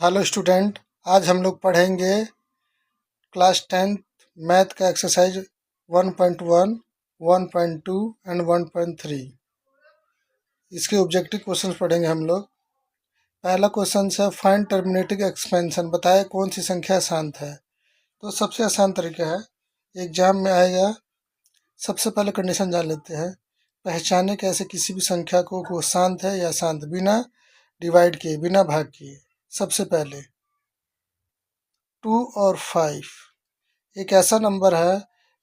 Hello student, आज हम लोग पढ़ेंगे क्लास 10th मैथ का एक्सरसाइज 1.1, 1.2 एंड 1.3। इसके ऑब्जेक्टिव क्वेश्चंस पढ़ेंगे हम लोग। पहला क्वेश्चन है फाइंड टर्मिनेटिंग एक्सपेंशन, बताए कौन सी संख्या शांत है। तो सबसे आसान तरीका है, एग्जाम में आएगा। सबसे पहले कंडीशन जान लेते हैं। पहचाने कैसे किसी भी संख्या को वो शांत है या शांत, बिना डिवाइड किए, बिना भाग किए। सबसे पहले 2 और 5 एक ऐसा नंबर है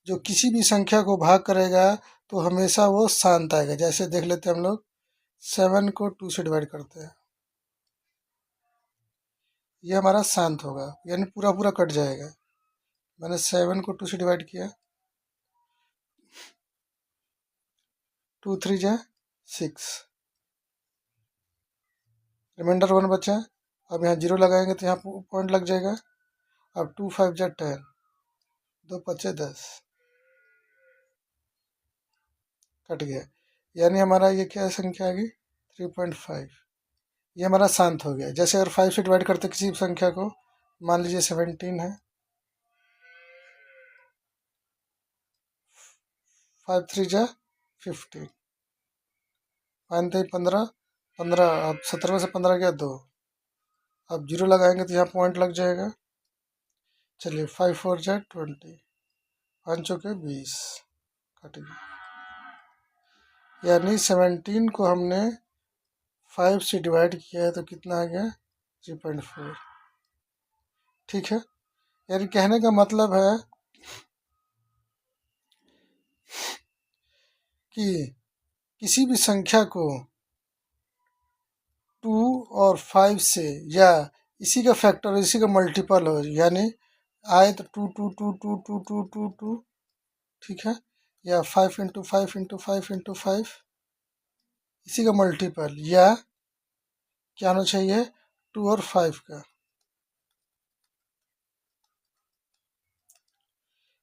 जो किसी भी संख्या को भाग करेगा तो हमेशा वो शांत आएगा। जैसे देख लेते हैं हम लोग, 7 को 2 से डिवाइड करते हैं, ये हमारा शांत होगा, यानी पूरा पूरा कट जाएगा। मैंने 7 को 2 से डिवाइड किया, 2 3 जा 6, रिमाइंडर 1 बचा। अब यहाँ 0 लगाएंगे तो यहाँ पॉइंट लग जाएगा। अब 2 5 जा 10, 2 5 10, कट गया। यानी हमारा ये क्या संख्या आ गई, 3.5। ये हमारा शांत हो गया। जैसे अगर 5 से डिवाइड करते किसी भी संख्या को, मान लीजिए 17 है, 5 3 जा 15, 5 3 15, 15। अब 17 में से 15 गया 2। अब 0 लगाएंगे तो यहाँ पॉइंट लग जाएगा। चलिए 5 4 जा 20, 5 चौके 20, कट गया। यानी 17 को हमने 5 से डिवाइड किया है तो कितना आ गया, 3.4। ठीक है, यानी कहने का मतलब है कि किसी भी संख्या को 2 और 5 से, या इसी का फैक्टर, इसी का मल्टीपल हो, यानी आए तो 2 2 2 2 2 2 2 2, ठीक है, या 5 इंटू 5 इंटू 5 इंटू 5, इसी का मल्टीपल, या क्या होना चाहिए, 2 और 5 का।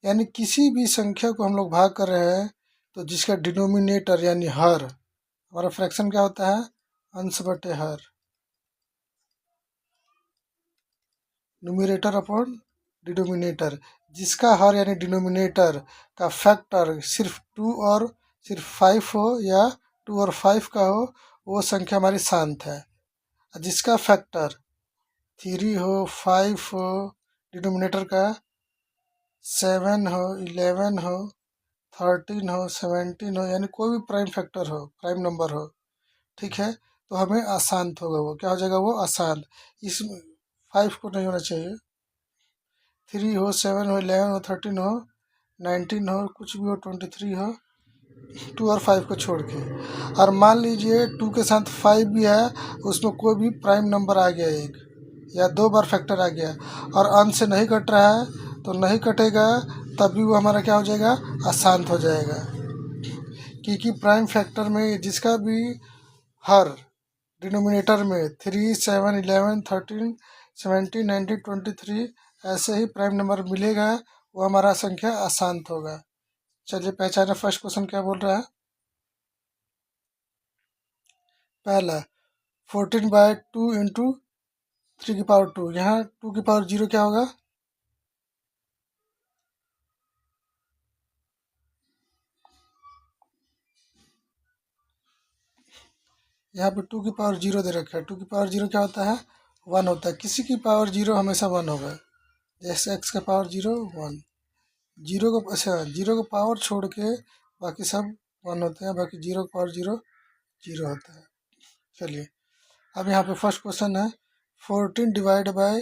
यानी किसी भी संख्या को हम लोग भाग कर रहे हैं तो जिसका डिनोमिनेटर यानी हर, हमारा फ्रैक्शन क्या होता है, अंश बटे हर, न्यूमरेटर अपॉन डिनोमिनेटर। जिसका हर यानी डिनोमिनेटर का फैक्टर सिर्फ 2 और सिर्फ 5 हो, या 2 और 5 का हो, वो संख्या हमारी शांत है। जिसका फैक्टर 3 हो, 5 हो, डिनोमिनेटर का 7 हो, 11 हो, 13 हो, 17 हो, यानी कोई भी प्राइम फैक्टर हो, प्राइम नंबर हो, ठीक है, तो हमें अशांत होगा। वो क्या हो जाएगा, वो अशांत। इस 5 को नहीं होना चाहिए, 3 हो, 7 हो, 11 हो, 13 हो, 19 हो, कुछ भी हो, 23 हो, 2 और 5 को छोड़ के। और मान लीजिए 2 के साथ 5 भी है, उसमें कोई भी प्राइम नंबर आ गया, एक या 2 बार फैक्टर आ गया, और अंश से नहीं कट रहा है, तो नहीं कटेगा, तब भी वो हमारा क्या हो जाएगा, अशांत हो जाएगा। क्योंकि प्राइम फैक्टर में जिसका भी हर डिनोमिनेटर में 3 7 11 13 17 19 23 ऐसे ही प्राइम नंबर मिलेगा, वो हमारा संख्या अशांत होगा। चलिए पहचाने फर्स्ट क्वेश्चन क्या बोल रहा है। पहला 14/2 इंटू 3 की पावर 2, यहाँ 2 की पावर 0 क्या होगा, यहाँ पे 2 की पावर 0 दे रखा है। 2 की पावर 0 क्या होता है, 1 होता है। किसी की पावर 0 हमेशा 1 होगा। जैसे x का पावर 0 1, 0 को, अच्छा 0 को पावर छोड़ के बाकी सब 1 होते हैं, बाकी 0 का पावर 0 0 होता है। चलिए अब यहाँ पे फर्स्ट क्वेश्चन है, 14 डिवाइड बाय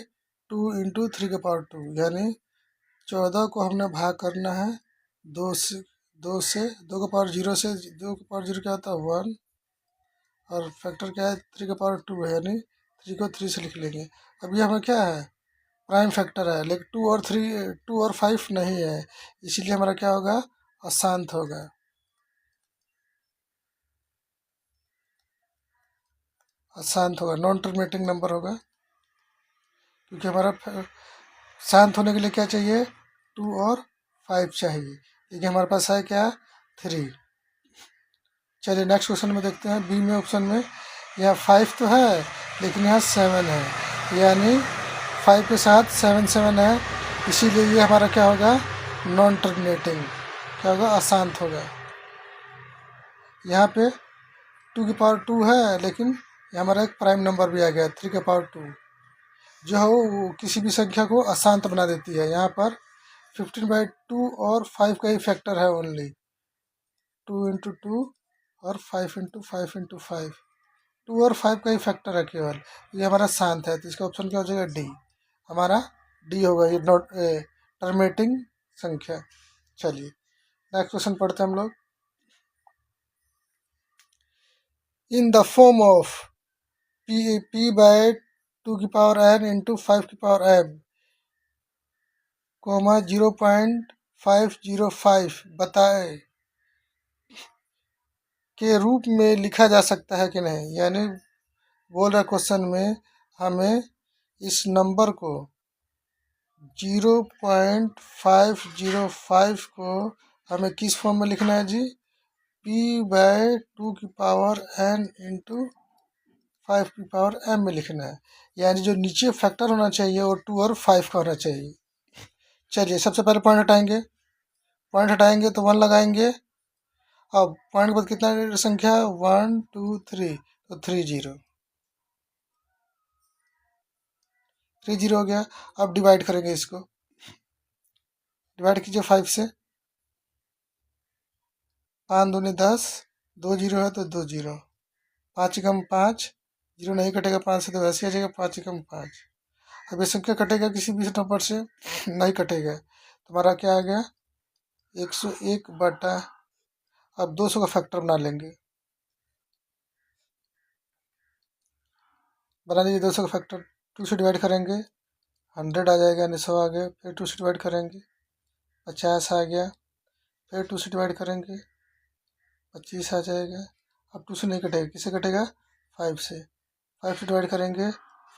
2 इंटू 3 की पावर 2, यानी 14 को हमने भाग करना है 2 से, 2 का पावर 0 से। 2 का पावर 0 क्या होता है, 1, और फैक्टर क्या है, 3 का पावर 2 है, यानी 3 को 3 से लिख लेंगे। अब ये हमें क्या है, प्राइम फैक्टर है, लेकिन 2 और 5 नहीं है, इसीलिए हमारा क्या होगा, अशांत होगा। अशांत होगा, नॉन टर्मिनेटिंग नंबर होगा, क्योंकि हमारा शांत होने के लिए क्या चाहिए, 2 और 5 चाहिए, लेकिन हमारे पास है क्या, 3। चलिए नेक्स्ट क्वेश्चन में देखते हैं, बी में ऑप्शन में, यहाँ 5 तो है लेकिन यहाँ 7 है, यानी 5 के साथ 7 7 है, इसीलिए ये हमारा क्या होगा, नॉन टर्मिनेटिंग, क्या होगा, अशांत होगा। यहाँ पे 2 की पावर 2 है, लेकिन ये हमारा एक प्राइम नंबर भी आ गया 3 की पावर 2, जो है वो किसी भी संख्या को अशांत बना देती है। यहाँ पर 15/2 और 5 का ही फैक्टर है ओनली, 2 × 2 और 5 × 5 × 5, 2 और 5 का ही फैक्टर है केवल। ये हमारा शांत है, तो इसका ऑप्शन क्या हो जाएगा, डी। हमारा डी होगा, ये नॉट टर्मिनेटिंग संख्या। चलिए नेक्स्ट क्वेश्चन पढ़ते हैं हम लोग। In the form of p/2 की पावर n इंटू 5 की पावर m, 0.505 बताए के रूप में लिखा जा सकता है कि नहीं। यानी बोल रहा क्वेश्चन में हमें इस नंबर को 0.505 को हमें किस फॉर्म में लिखना है जी, p/2 की पावर n इंटू 5 की पावर m में लिखना है। यानी जो नीचे फैक्टर होना चाहिए वो 2 और 5 का होना चाहिए। चलिए सबसे पहले पॉइंट हटाएंगे, पॉइंट हटाएंगे तो 1 लगाएंगे। अब पॉइंट के बाद कितना संख्या, 1 2 3, तो 3 0 हो गया। अब डिवाइड करेंगे इसको, डिवाइड कीजिए 5 से, 5 दूनी 10, 2 0 है तो 2 0, 5 एकम 5, 0 नहीं कटेगा 5 से तो वैसे आ जाएगा 5 एकम 5। अब ये संख्या कटेगा किसी भी नंबर से, नहीं कटेगा, तो हमारा क्या आ गया, 101 बटा, अब 200 का फैक्टर बना लेंगे, बना लीजिए 200 का फैक्टर। 2 से डिवाइड करेंगे 100 आ जाएगा, यानी 100 आ गया। फिर 2 से डिवाइड करेंगे 50 आ गया। फिर 2 से डिवाइड करेंगे 25 आ जाएगा। अब 2 से नहीं कटेगा, किससे कटेगा, 5 से। 5 से डिवाइड करेंगे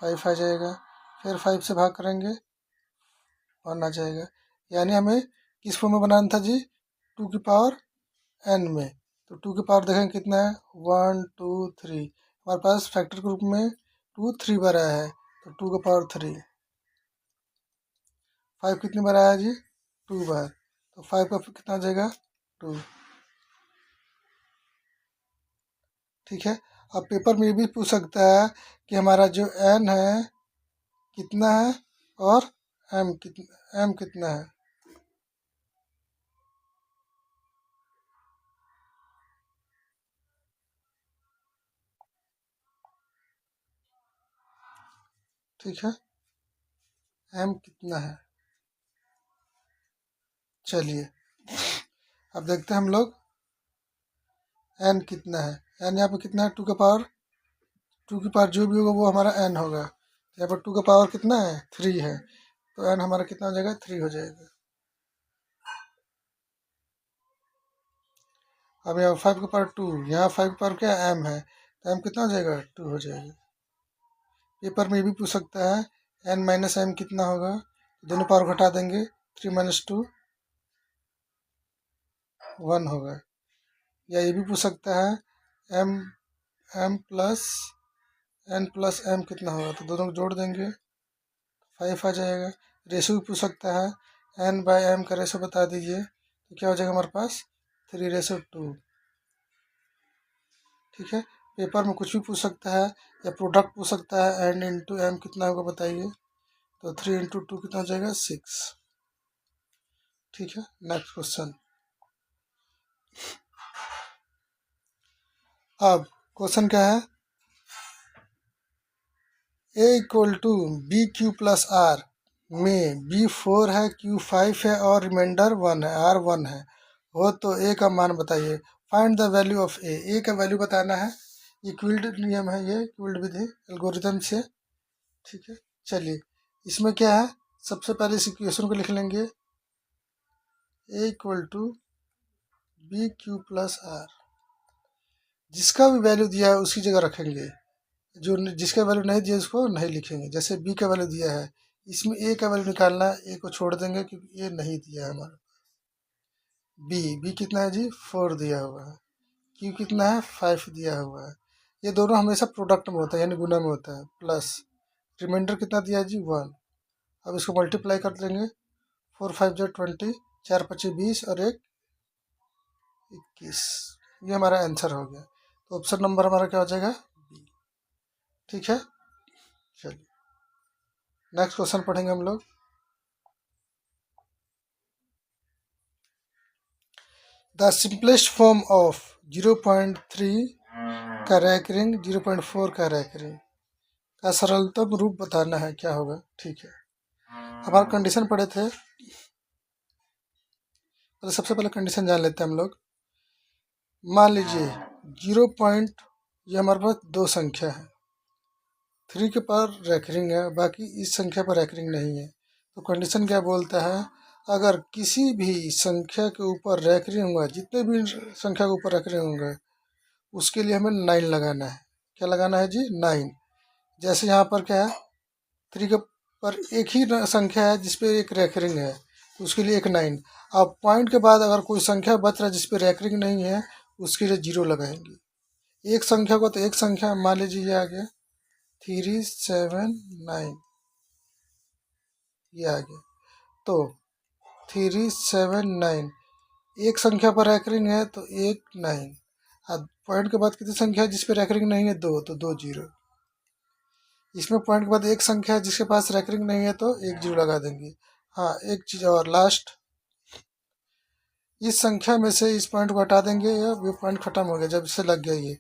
5 आ जाएगा। फिर 5 से भाग करेंगे 1 आ जाएगा। यानी हमें किस फॉर्म में बनाना था जी, 2 की पावर n में। तो 2 की पावर देखें कितना है, 1 2 3, हमारे पास फैक्टर के रूप में 2 3 बार आया है, तो 2 की पावर 3। 5 कितनी बार आया जी, 2 बार, तो 5 का कितना आ जाएगा, 2। ठीक है। अब पेपर में ये भी पूछ सकता है कि हमारा जो n है कितना है और m कितना है। ठीक है, m कितना है। चलिए अब देखते हैं हम लोग n कितना है। n यहाँ पे कितना है, 2 का पावर, 2 की पावर जो भी होगा वो हमारा n होगा। यहाँ पर 2 का पावर कितना है, 3 है, तो n हमारा कितना हो जाएगा, 3 हो जाएगा। अब यहाँ 5 का पावर 2, यहाँ 5 का पावर क्या m है, तो m कितना हो जाएगा, 2 हो जाएगा। पेपर में ये भी पूछ सकता है n माइनस m कितना होगा, दोनों पावर घटा देंगे, 3 - 2 1 होगा। या ये भी पूछ सकता है m m plus n plus m कितना होगा, तो दोनों को जोड़ देंगे 5 आ जाएगा। रेशो भी पूछ सकता है, n/m का रेशो बता दीजिए, तो क्या हो जाएगा हमारे पास, 3:2। ठीक है। पेपर में कुछ भी पूछ सकता है, या प्रोडक्ट पूछ सकता है, n इंटू m कितना होगा बताइए, तो 3 × 2 कितना हो जाएगा, 6। ठीक है। Next question. अब क्वेश्चन क्या है, a = BQ + R में B 4 है, Q 5 है और रिमाइंडर 1 है, R 1 है, हो तो a का मान बताइए। Find the value of a का वैल्यू बताना है। इक्विल्ड नियम है, ये इक्विल्ड विधि एल्गोरिथम से। ठीक है। चलिए इसमें क्या है, सबसे पहले इस इक्वेशन को लिख लेंगे, a = BQ + R। जिसका भी वैल्यू दिया है उसकी जगह रखेंगे, जो जिसका वैल्यू नहीं दिया उसको नहीं लिखेंगे। जैसे b का वैल्यू दिया है, इसमें a का वैल्यू निकालना है, a को छोड़ देंगे क्योंकि a नहीं दिया है हमारा। b कितना है जी, 4 दिया हुआ है। q कितना है, 5 दिया हुआ है। ये दोनों हमेशा प्रोडक्ट में होता है, यानी गुना में होता है, प्लस रिमाइंडर कितना दिया जी 1। अब इसको मल्टीप्लाई कर देंगे, 4 5 जो 20, 4 25 20 और 1 21। ये हमारा आंसर हो गया। तो ऑप्शन नंबर हमारा क्या हो जाएगा, बी। ठीक है, चलिए नेक्स्ट क्वेश्चन पढ़ेंगे हम लोग। द सिंपलेस्ट फॉर्म ऑफ 0.3 का रैकरिंग 0.4 का रैकरिंग का सरलतम रूप बताना है, क्या होगा। ठीक है, हमारा कंडीशन पढ़े थे, तो सबसे पहले कंडीशन जान लेते हैं हम लोग। मान लीजिए 0 पॉइंट, ये हमारे पास दो संख्या है, 3 के पर रैकरिंग है, बाकी इस संख्या पर रैकरिंग नहीं है। तो कंडीशन क्या बोलता है, अगर किसी भी संख्या के ऊपर रैकरिंग होगा, जितने भी संख्या के ऊपर रैकरिंग होंगे, उसके लिए हमें 9 लगाना है। क्या लगाना है जी, 9। जैसे यहाँ पर क्या है, 3 के पर एक ही संख्या है जिसपे एक रैकरिंग है, तो उसके लिए एक 9। अब पॉइंट के बाद अगर कोई संख्या बच रहा है जिसपे रैकरिंग नहीं है, उसके लिए 0 लगाएंगे। एक संख्या को तो एक संख्या, मान लीजिए ये आ गया 3 7 9, ये आ गया। तो 3 7 9 एक संख्या पर रैकरिंग है तो एक 9। अब पॉइंट के बाद कितनी संख्या है जिस पे रैकरिंग नहीं है, 2, तो 2 0। इसमें पॉइंट के बाद एक संख्या है जिसके पास रैकरिंग नहीं है तो एक 0 लगा देंगे। हाँ, एक चीज़ और लास्ट, इस संख्या में से इस पॉइंट को हटा देंगे, या ये पॉइंट खत्म हो गया जब इससे लग गया, ये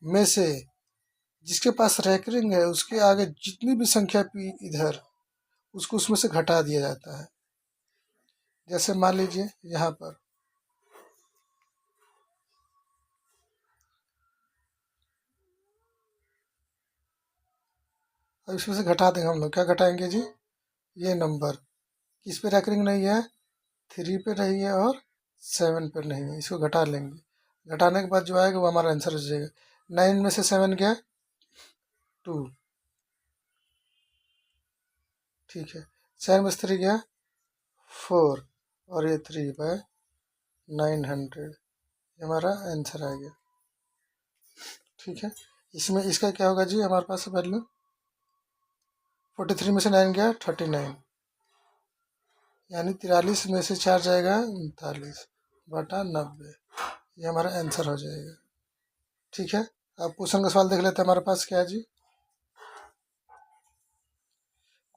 में से जिसके पास रैकरिंग है उसके आगे जितनी भी संख्या पी इधर, उसको उसमें से घटा दिया जाता है। जैसे मान लीजिए यहाँ पर अब इसमें से घटा देंगे हम लोग। क्या घटाएंगे जी, ये नंबर किस पे रैकरिंग नहीं है, 3 पे नहीं है और 7 पे नहीं है, इसको घटा लेंगे। घटाने के बाद जो आएगा वो हमारा आंसर हो जाएगा। 9 में से 7 गया 2, ठीक है। 7 में से 3 गया 4, और ये 3/900, ये हमारा आंसर आ गया। ठीक है, इसमें इसका क्या होगा जी, हमारे पास वैल्यू 43 में से 9 गया 39, यानी 43 में से 4 जाएगा 39/90, ये हमारा आंसर हो जाएगा। ठीक है, अब क्वेश्चन का सवाल देख लेते हैं हमारे पास क्या है जी।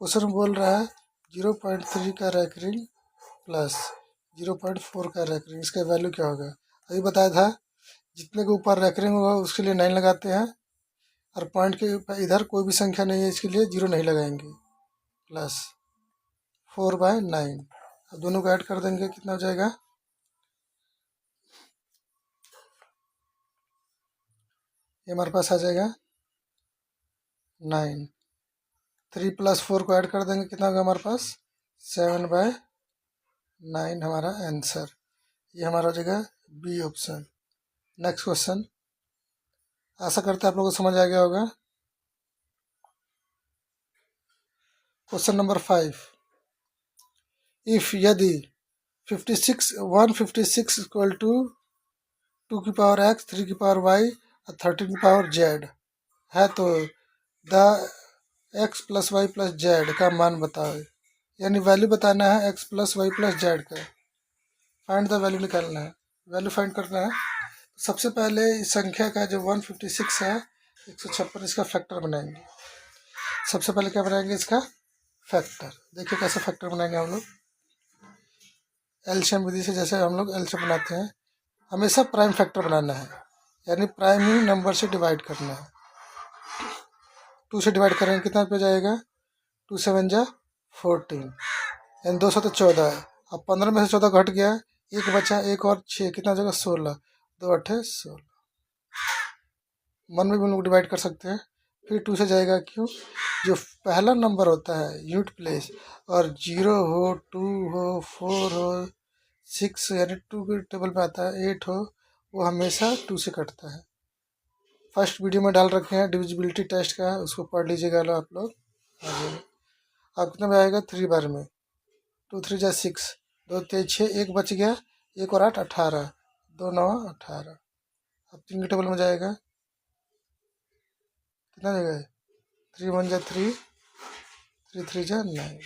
क्वेश्चन बोल रहा है 0.3 का रैकरिंग प्लस 0.4 का रैकरिंग, इसका वैल्यू क्या होगा। अभी बताया था जितने के ऊपर रैकरिंग होगा उसके लिए 9 लगाते हैं, और पॉइंट के इधर कोई भी संख्या नहीं है इसके लिए 0 नहीं लगाएंगे। प्लस 4/9, अब दोनों को ऐड कर देंगे, कितना हो जाएगा, ये हमारे पास आ जाएगा 9। 3 + 4 को ऐड कर देंगे, कितना होगा हमारे पास 7/9, हमारा आंसर। ये हमारा हो जाएगा बी ऑप्शन। नेक्स्ट क्वेश्चन, आशा करते हैं आप लोगों को समझ आ गया होगा। क्वेश्चन नंबर 5, इफ यदि 156 इक्वल टू 2 की पावर x, 3 की पावर y और 13 की पावर z है, तो द x + y + z का मान बताओ। यानी वैल्यू बताना है x + y + z का, फाइंड द वैल्यू निकालना है, वैल्यू फाइंड करना है। सबसे पहले इस संख्या का जो 156 है 156, इसका फैक्टर बनाएंगे। सबसे पहले क्या बनाएंगे, इसका फैक्टर। देखिए कैसे फैक्टर बनाएंगे हम लोग, एलसीएम विधि से। जैसे हम लोग एलसीएम बनाते हैं, हमेशा प्राइम फैक्टर बनाना है, यानी प्राइम ही नंबर से डिवाइड करना है। 2 से डिवाइड करेंगे कितना पे जाएगा, 2 7 जा 14, यानी 200 तो 14 है। अब 15 में से 14 घट गया, एक बचा, एक और 6, कितना जगह 16, 2 8 16। मन में भी हम लोग डिवाइड कर सकते हैं। फिर 2 से जाएगा, क्यों, जो पहला नंबर होता है यूनिट प्लेस, और 0 हो, 2 हो, 4 हो, 6 यानी 2 के टेबल पे आता है, 8 हो, वो हमेशा 2 से कटता है। फर्स्ट वीडियो में डाल रखे हैं डिविजिबिलिटी टेस्ट का, उसको पढ़ लीजिएगा लो आप लोग। अब कितना में आएगा, 3 बार में 2 3 जा 6, 2 3 6, एक बच गया, एक और 8 18, 2 9 18। अब 3 के टेबल में जाएगा, कितना जगह है, 3 1 जा 3, 3 3 जा 9।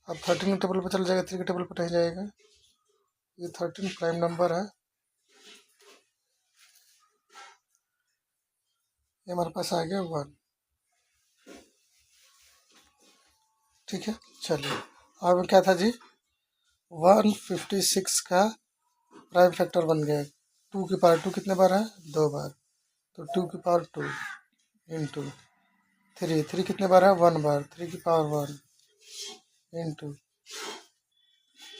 अब 13 के टेबल पर चल जाएगा, 3 के टेबल पर नहीं जाएगा। ये 13 प्राइम नंबर है। ये हमारे पास आ गया 1। ठीक है, चलिए अब क्या था जी, 156 का प्राइम फैक्टर बन गया। 2 की पावर 2 कितने बार है, 2 बार, तो 2 की पावर 2 इंटू 3, 3 कितने बार है, 1 बार, 3 की पावर 1 इंटू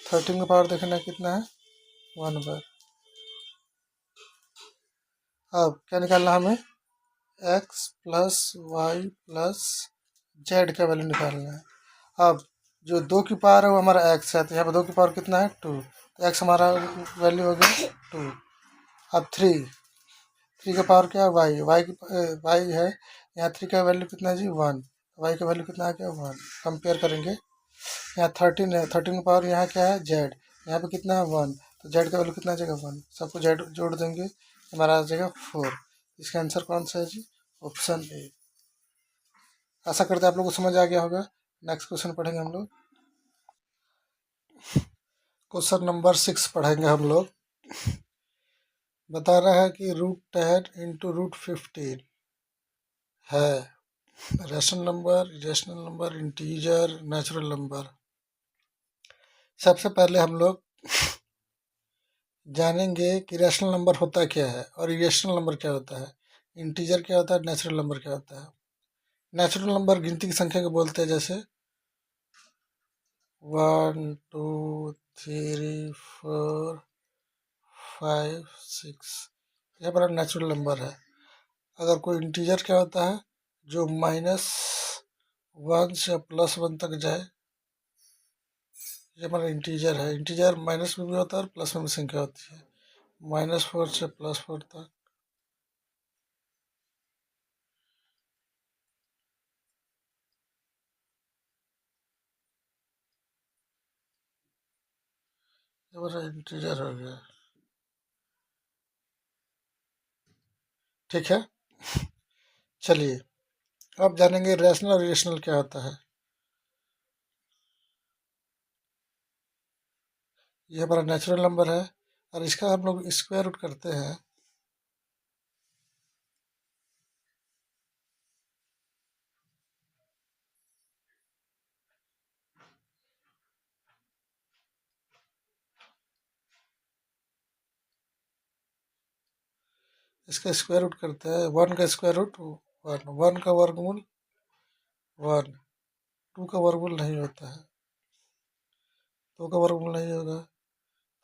13 का पावर देखना कितना है, 1 बार। अब क्या निकालना हमें, x plus Y plus Z का वैल्यू निकालना है। अब जो 2 की पावर है वो हमारा x है, तो यहाँ पर 2 की पावर कितना है, 2, तो x हमारा वैल्यू हो गया 2। अब 3 का पावर क्या है, y है, यहाँ 3 का वैल्यू कितना है जी, 1, y का वैल्यू कितना आ गया, 1। कंपेयर करेंगे, यहाँ 13 है, 13 का पावर यहाँ क्या है, z, यहाँ पे कितना है, 1, तो z का वैल्यू कितना आ जाएगा, 1। सबको z जोड़ देंगे, हमारा आ जाएगा 4। इसका आंसर कौन सा है जी, ऑप्शन ए। आशा करते हैं आप लोगों को समझ आ गया होगा। नेक्स्ट क्वेश्चन पढ़ेंगे हम लोग। क्वेश्चन नंबर 6 पढ़ेंगे हम लोग। बता रहा है कि √10 इंटू √15 है rational number, irrational number, integer, natural number. सबसे पहले हम लोग जानेंगे कि रेशनल नंबर होता क्या है और इरेशनल नंबर क्या होता है, इंटीजर क्या होता है, नेचुरल नंबर क्या होता है। नेचुरल नंबर गिनती की संख्या को बोलते हैं, जैसे 1 2 3 4 5 6, यह बड़ा नेचुरल नंबर है। अगर कोई इंटीजर क्या होता है, जो -1 से +1 तक जाए, ये हमारा इंटीजर है। इंटीजर माइनस में भी होता है और प्लस में भी संख्या होती है, -4 से +4 तक। ये हमारा इंटीजर हो गया। ठीक है, चलिए अब जानेंगे रैशनल और इरेशनल क्या होता है। ये हमारा नेचुरल नंबर है और इसका हम लोग स्क्वायर रूट करते हैं। इसका स्क्वायर रूट करते हैं, 1 का स्क्वायर रूट 1, 1 का वर्गमूल 1, 2 का वर्गमूल नहीं होता है, 2 का वर्गमूल नहीं होगा,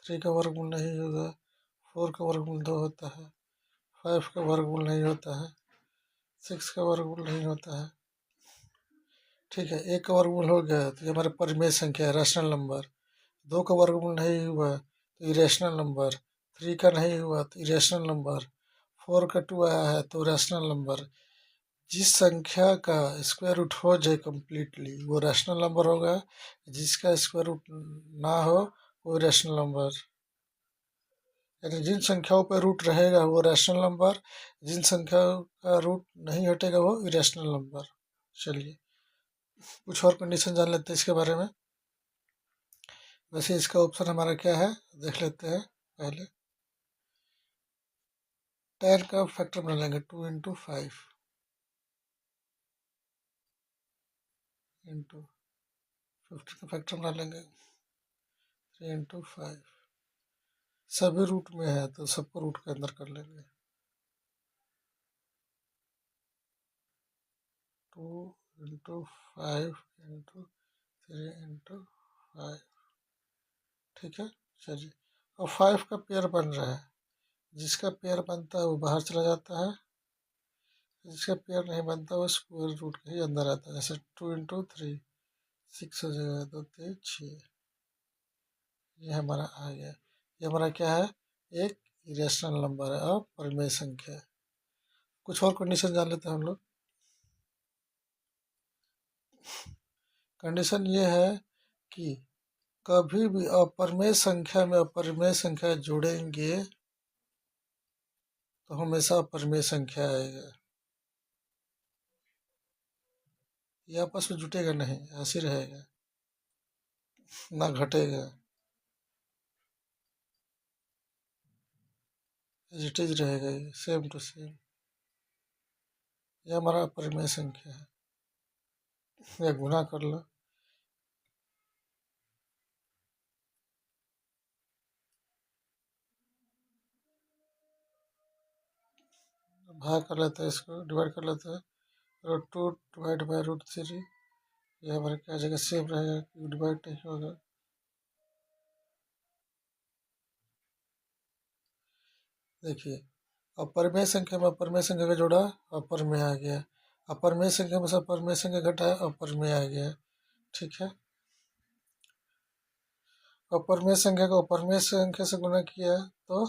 3 का वर्गमूल नहीं होगा, 4 का वर्गमूल 2 होता है, 5 का वर्गमूल नहीं होता है, 6 का वर्गमूल नहीं होता है। ठीक है, 1 का वर्गमूल हो गया तो ये हमारा परिमेय संख्या है, रैशनल नंबर। 2 का वर्गमूल नहीं हुआ तो इरेशनल नंबर, 3 का नहीं हुआ तो इरेशनल नंबर, 4 का 2 आया है तो रैशनल नंबर। जिस संख्या का स्क्वायर रूट हो जाए कम्प्लीटली वो रैशनल नंबर होगा, जिसका स्क्वायर रूट ना हो वो इरेशनल नंबर। यानी जिन संख्याओं पर रूट रहेगा वो रैशनल नंबर, जिन संख्याओं का रूट नहीं हटेगा वो इरेशनल नंबर। चलिए कुछ और कंडीशन जान लेते हैं इसके बारे में। वैसे इसका ऑप्शन हमारा क्या है देख लेते हैं पहले। 10 का फैक्टर बना लेंगे, 2 इंटू 5 इंटू 50 का फैक्टर बना लेंगे, 3 इंटू 5। सभी रूट में है तो सबको रूट के अंदर कर लेंगे, 2 इंटू 5 इंटू 3 इंटू 5। ठीक है, चलिए और 5 का पेयर बन रहा है, जिसका पेयर बनता है वो बाहर चला जाता है, जिसका पेयर नहीं बनता वो स्क्वायर रूट के ही अंदर आता है। जैसे 2 इंटू 3 6 हो जाएगा, 2 3 6, ये हमारा आ गया। ये हमारा क्या है, एक इरेशनल नंबर है और परिमेय संख्या है। कुछ और कंडीशन जान लेते हैं हम लोग। कंडीशन ये है कि कभी भी अपरिमेय संख्या में अपरिमेय संख्या जोड़ेंगे तो हमेशा अपरिमेय संख्या आएगा। ये आपस में जुटेगा नहीं, ऐसे रहेगा, ना घटेगा, इट इज रहेगा, ये सेम टू सेम। ये हमारा अपरिमेय संख्या है, या गुना कर लो, भाग कर लेते हैं, इसको डिवाइड कर लेते हैं, √2 डिवाइड बाई √3, ये हमारे क्या जगह सेम रहेगा, डिवाइड नहीं होगा। देखिए, अपरिमेय संख्या में अपरिमेय संख्या का जोड़ा, अपर में आ गया, अपरिमेय संख्या में से अपरिमेय संख्या घटाया, अपर में आ गया। ठीक है, अपरिमेय संख्या को अपरिमेय संख्या से गुना किया तो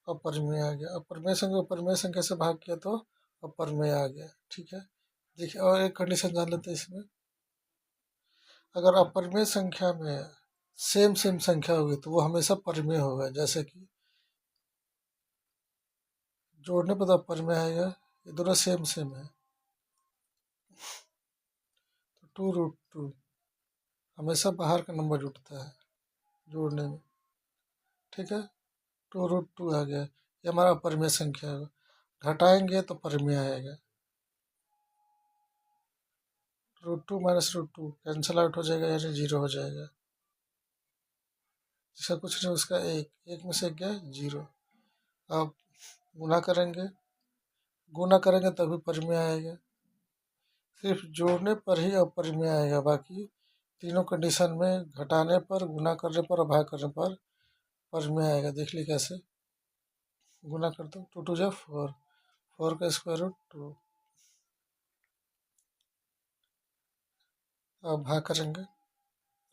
अपर में आ गया, अपरिमेय संख्या अपरिमेय संख्या से भाग किया तो अपर में आ गया। ठीक है, देखिए और एक कंडीशन जान लेते हैं इसमें, अगर अपरिमेय संख्या में सेम सेम संख्या होगी तो वो हमेशा परिमेय होगा, जैसे कि जोड़ने पर तो अपरिमेय आएगा, ये दोनों सेम सेम है, तो 2√2 हमेशा बाहर का नंबर जुटता है जोड़ने में। ठीक है, 2√2 आ गया, ये हमारा अपरिमेय संख्या है, घटाएंगे तो परिमेय आएगा, √2 माइनस √2 कैंसिल आउट हो जाएगा, यानी 0 हो जाएगा, जिसका कुछ नहीं उसका एक में से एक गया 0। अब गुना करेंगे, गुना करेंगे तभी परिमेय आएगा, सिर्फ जोड़ने पर ही अपरिमेय आएगा, बाकी तीनों कंडीशन में घटाने पर, गुना करने पर और भाग करने पर परिमेय आएगा। देख ली कैसे, गुना करते हो 2 2 जा 4, 4 का स्क्वायर रूट 2, अब भाग करेंगे,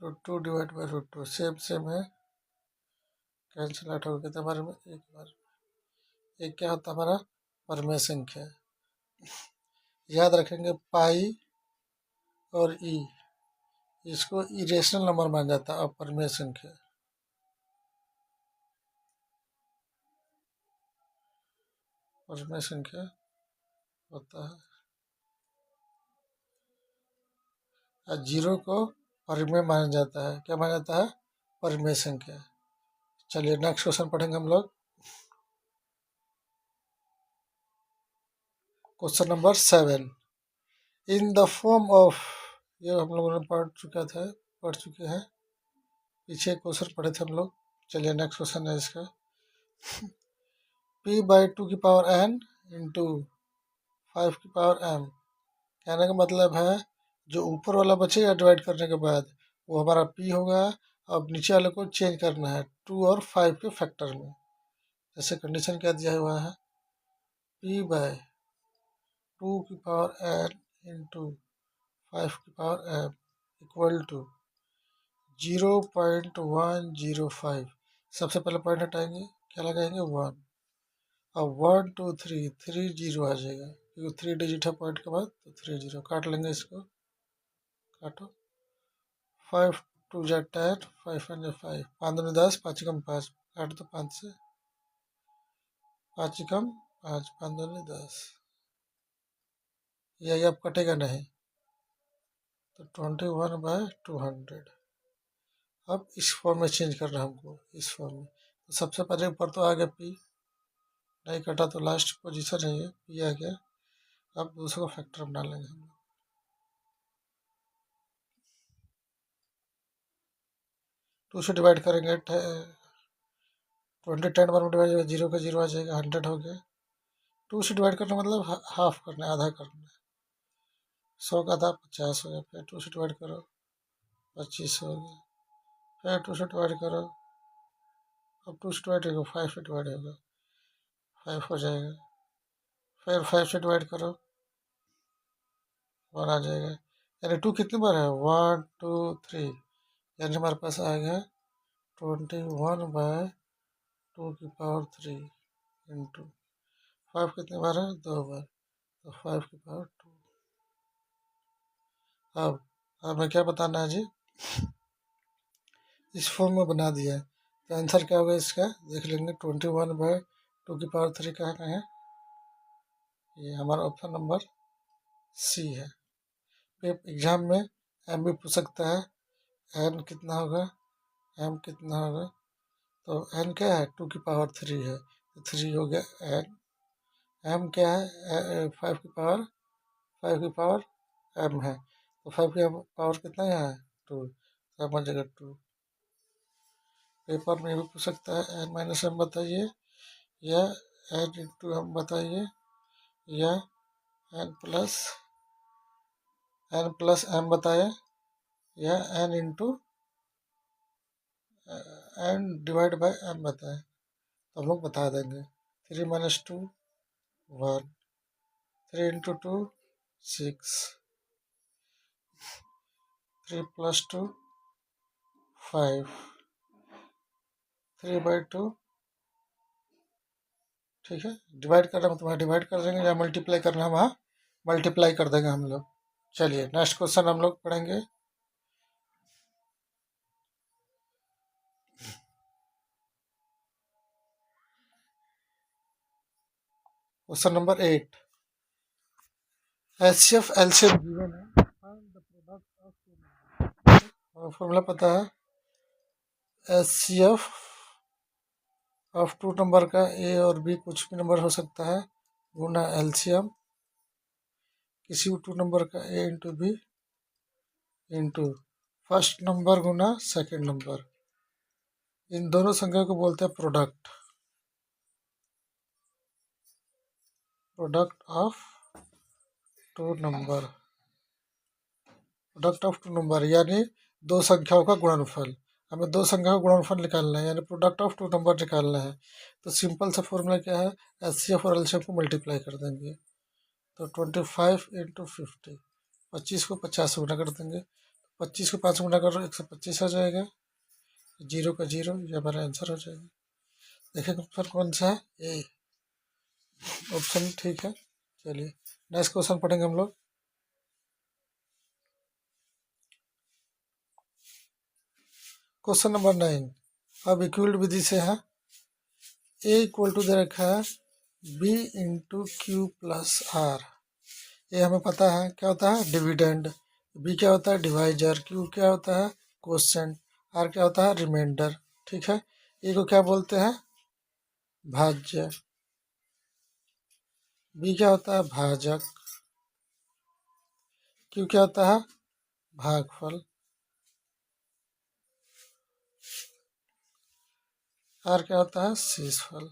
√2 डिवाइड बाई √2 सेम सेम है, कैंसिल आउट हो गया, तो हमारे में एक बार एक क्या होता है हमारा परिमेय संख्या। याद रखेंगे पाई और ई, इसको इरेशनल नंबर माना जाता है, अपरिमेय संख्या। परिमेय संख्या होता है, और 0 को परिमेय माना जाता है, क्या माना जाता है, परिमेय संख्या। चलिए नेक्स्ट क्वेश्चन पढ़ेंगे हम लोग, question number 7, in the form of, ये हम लोगों ने पढ़ चुके हैं, पीछे क्वेश्चन पढ़े थे हम लोग। चलिए नेक्स्ट क्वेश्चन है इसका, p/2 की पावर n इंटू 5 की पावर m, कहने का मतलब है जो ऊपर वाला बचेगा डिवाइड करने के बाद वो हमारा p होगा, अब नीचे वाले को चेंज करना है 2 और 5 के फैक्टर में। जैसे कंडीशन क्या दिया हुआ है, p/2 की पावर n इंटू 5 की पावर m इक्वल टू 0.105। सबसे पहले पॉइंट हटाएंगे, क्या लगाएंगे 1, अब 1 2 3 3 0 आ जाएगा, क्योंकि 3 डिजिट है पॉइंट के बाद, तो 3 0 काट लेंगे, इसको काटो, 5 2 जा 10, 5 1 जा 5, 5 2 10, 5 कम 5, काट दो 5 से, 5 कम 5, 5 2 10, यही अब कटेगा नहीं, तो 21/200। अब इस फॉर्म में चेंज करना है हमको, इस फॉर्म में, तो सबसे पहले ऊपर तो आ गया p, नहीं कटा तो लास्ट पोजीशन है ये p आ गया। अब दूसरे को फैक्टर बना लेंगे हम, 2 से डिवाइड करेंगे, 20 10 बार में डिवाइड होगा, 0 का 0 आ जाएगा, 100 हो गया। 2 से डिवाइड करना मतलब हाफ करना है, आधा करना है, 100 का आधा 50 हो गया, फिर 2 से डिवाइड करो 25 हो गया, फिर 2 से डिवाइड करो, अब 2 से डिवाइड होगा 5 से डिवाइड होगा 5 हो जाएगा, फिर 5 से डिवाइड करो 1 आ जाएगा, यानी 2 कितनी बार है, 1 2 3, यानी हमारे पास आ गया 21/2 की पावर 3 इंटू 5 कितनी बार है, 2 बार, तो 5 की पावर 2। अब हमें क्या बताना है जी, इस फॉर्म में बना दिया है, तो आंसर क्या होगा इसका, देख लेंगे, 21/2 की पावर 3 कहाँ है, ये हमारा ऑप्शन नंबर सी है। एग्जाम में एम भी पूछ सकता है। एन कितना होगा, एम कितना होगा, तो एन क्या है 2 की पावर 3 है, तो 3 हो गया एन। एम क्या है 5 की पावर एम है, तो 5 की पावर कितना है 2, समझ जगह 2। पेपर में भी पूछ सकता है एन माइनस एम बताइए, या एन इंटू एम बताइए, या एन प्लस एम बताए, या N into N divide by M बताए, तो हम लोग बता देंगे। 3 - 2 1, 3 × 2 6, 3 + 2 5, 3/2। ठीक है, डिवाइड करना है तुम्हारा डिवाइड कर देंगे, या मल्टीप्लाई करना है वहाँ मल्टीप्लाई कर देंगे हम लोग। चलिए नेक्स्ट क्वेश्चन हम लोग पढ़ेंगे। Question number 8, HCF LCM given है, find the product of formula पता है। HCF ऑफ 2 नंबर का ए और बी कुछ भी नंबर हो सकता है, गुना LCM किसी भी 2 नंबर का A into B into first number गुना सेकेंड नंबर। इन दोनों संख्या को बोलते हैं product of 2 number, product of 2 number यानी दो संख्याओं का गुणनफल। हमें दो संख्या का गुणनफल निकालना है, यानी प्रोडक्ट ऑफ 2 नंबर निकालना है। तो सिंपल सा फॉर्मूला क्या है, HCF और LCM को मल्टीप्लाई कर देंगे, तो 25 × 50, 25 को 50 से गुना कर देंगे, 25 को 5 से गुना करो 125 हो जाएगा, 0 का 0, ये हमारा आंसर हो जाएगा। देखिए ऑप्शन कौन सा है, ए ऑप्शन ठीक है। चलिए नेक्स्ट क्वेश्चन पढ़ेंगे हम लोग। क्वेश्चन नंबर 9, अब इक्वल विधि से है, ए इक्वल टू दे रखा है B into Q plus R. ये हमें पता है क्या होता है, डिविडेंड। बी क्या होता है, डिवाइजर। क्यू क्या होता है, क्वोशिएंट। आर क्या होता है, रिमाइंडर। ठीक है, ए को क्या बोलते हैं, भाज्य। बी क्या होता है, भाजक। क्यू क्या होता है, भागफल। आर क्या होता है, शेषफल।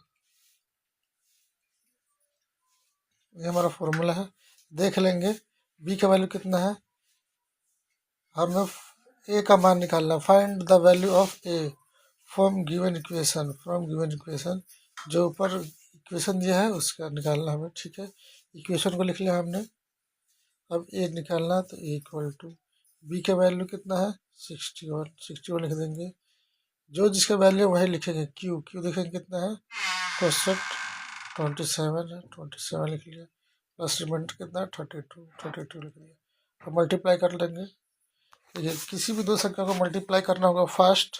ये हमारा फॉर्मूला है, देख लेंगे। बी का वैल्यू कितना है, हमें ए का मान निकालना। Find the value of A from given equation. जो ऊपर इक्वेशन दिया है उसका निकालना हमें। ठीक है, इक्वेशन को लिख लिया हमने, अब ए निकालना, तो ए इक्वल टू बी का वैल्यू कितना है 61 लिख देंगे। जो जिसका वैल्यू वही लिखेंगे। क्यू देखेंगे कितना है 27 है, 27 लिख लिया, प्लस रिमाइंडर कितना है 32 लिख लिया। अब मल्टीप्लाई कर लेंगे। देखिए किसी भी दो संख्या को मल्टीप्लाई करना होगा फास्ट,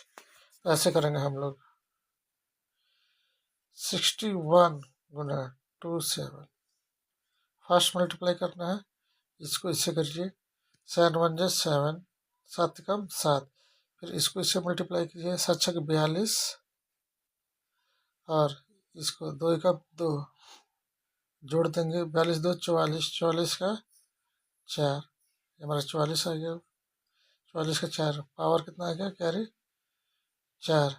तो ऐसे करेंगे हम लोग, 61 गुना 27 फास्ट मल्टीप्लाई करना है। इसको इससे करिए, 7 × 1 = 7, 7 कम 7, फिर इसको इससे मल्टीप्लाई कीजिए, 7 × 6 = 42, और इसको 2 × 2 जोड़ देंगे, 42 × 2 = 44, 44 का 4, हमारा 44 आ गया। 44 का 4 पावर कितना आ गया, कैरी 4।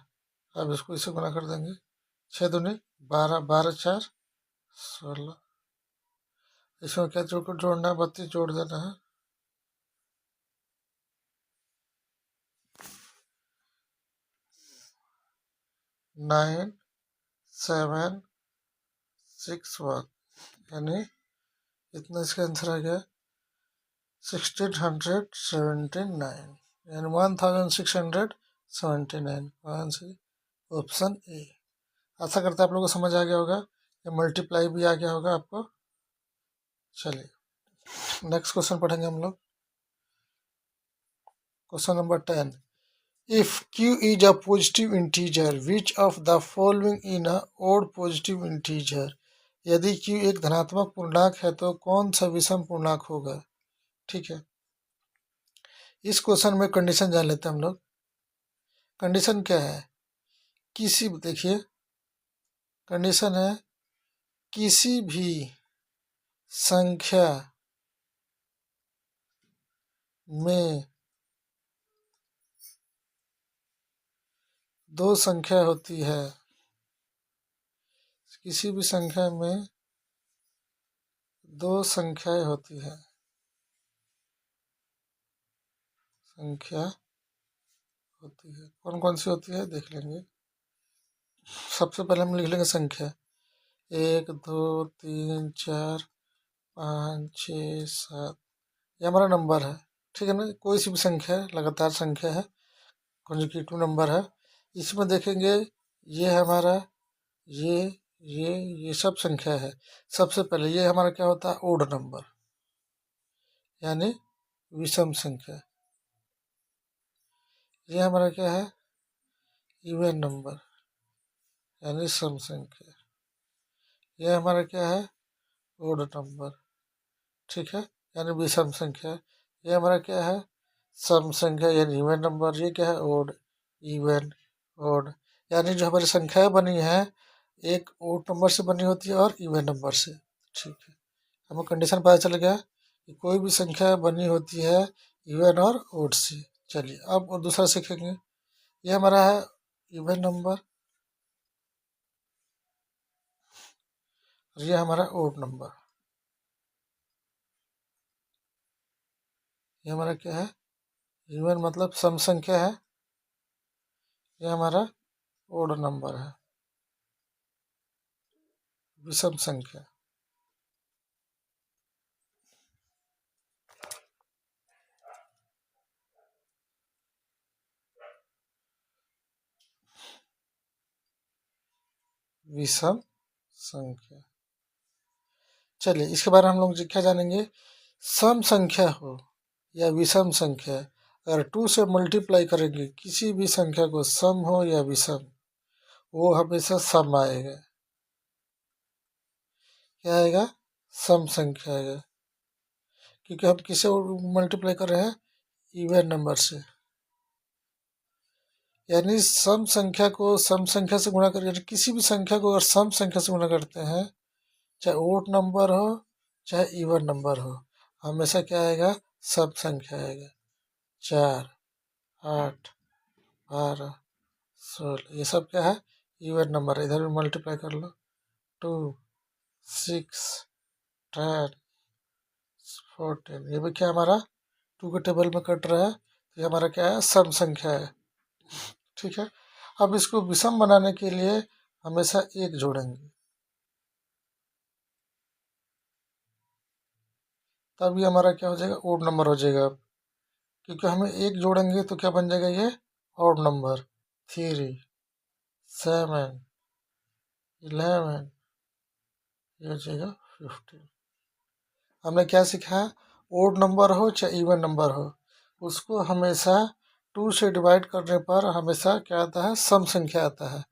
अब इसको इससे गुना कर देंगे, 6 दूनी 12, 12 × 4 = 16। इसमें क्या जोड़ना है, 32 जोड़ देना है। नाइन 7 6 1, यानी इतना इसका आंसर आ गया 1679, यानी 1679। Answer option A. आशा करता है आप लोगों को समझ आ गया होगा, ये मल्टीप्लाई भी आ गया होगा आपको। चलिए नेक्स्ट क्वेश्चन पढ़ेंगे हम लोग। Question number 10, if q is a positive integer which of the following in a odd positive integer। यदि q एक धनात्मक पूर्णांक है तो कौन सा विषम पूर्णांक होगा। ठीक है, इस क्वेश्चन में कंडीशन जान लेते हैं हम लोग। कंडीशन क्या है? किसी, देखिए कंडीशन है किसी भी संख्या में दो संख्या होती है। किसी भी संख्या में दो संख्याएं होती है। संख्या होती है, कौन कौन सी होती है देख लेंगे। सबसे पहले हम लिख लेंगे संख्या, 1 2 3 4 5 6 7, ये हमारा नंबर है, ठीक है ना। कोई सी भी संख्या है, लगातार संख्या है, कॉन्जिक्यूटिव नंबर है। इसमें देखेंगे ये हमारा ये ये सब संख्या है। सबसे पहले ये हमारा क्या होता है? ओड नंबर, यानी विषम संख्या। ये हमारा क्या है? इवन नंबर, यानी सम संख्या। ये हमारा क्या है? ओड नंबर, ठीक है, यानी विषम संख्या। ये हमारा क्या है? सम संख्या, यानी इवन नंबर। ये क्या है? Odd, even, odd. यानी जो हमारी संख्याएं बनी है एक ओड नंबर से बनी होती है और इवन नंबर से, ठीक है। हमें कंडीशन पता चल गया कि कोई भी संख्या बनी होती है इवन और ओड से। चलिए अब और दूसरा सीखेंगे। ये हमारा है इवन नंबर, और ये हमारा ओड नंबर। ये हमारा क्या है? इवन मतलब सम संख्या है। ये हमारा ओड नंबर है, विषम संख्या। विषम संख्या। चलिए इसके बारे में हम लोग क्या जानेंगे। सम संख्या हो या विषम संख्या, अगर 2 से मल्टीप्लाई करेंगे किसी भी संख्या को, सम हो या विषम, वो हमेशा सम आएगा। क्या आएगा? सम संख्या आएगा, क्योंकि हम किसे मल्टीप्लाई कर रहे हैं? इवन नंबर से। यानी सम संख्या को सम संख्या से गुणा कर, यानी किसी भी संख्या को अगर सम संख्या से गुणा करते हैं, चाहे ओड नंबर हो चाहे इवन नंबर हो, हमेशा क्या आएगा? सम संख्या आएगा। 4, 8, 12, 16, ये सब क्या है? इवन नंबर है। इधर भी मल्टीप्लाई कर लो, 2, 6, 10, 14, ये भी क्या हमारा 2 के टेबल में कट रहा है, तो ये हमारा क्या है? सम संख्या है, ठीक है। अब इसको विषम बनाने के लिए हमेशा एक जोड़ेंगे, तब ये हमारा क्या हो जाएगा? ओड नंबर हो जाएगा। अब क्योंकि हमें एक जोड़ेंगे तो क्या बन जाएगा? ये ओड नंबर। 3, 7, 11, ये हो जाएगा 15। हमने क्या सीखा है? ओड नंबर हो चाहे इवन नंबर हो, उसको हमेशा 2 से डिवाइड करने पर हमेशा क्या आता है? सम संख्या आता है।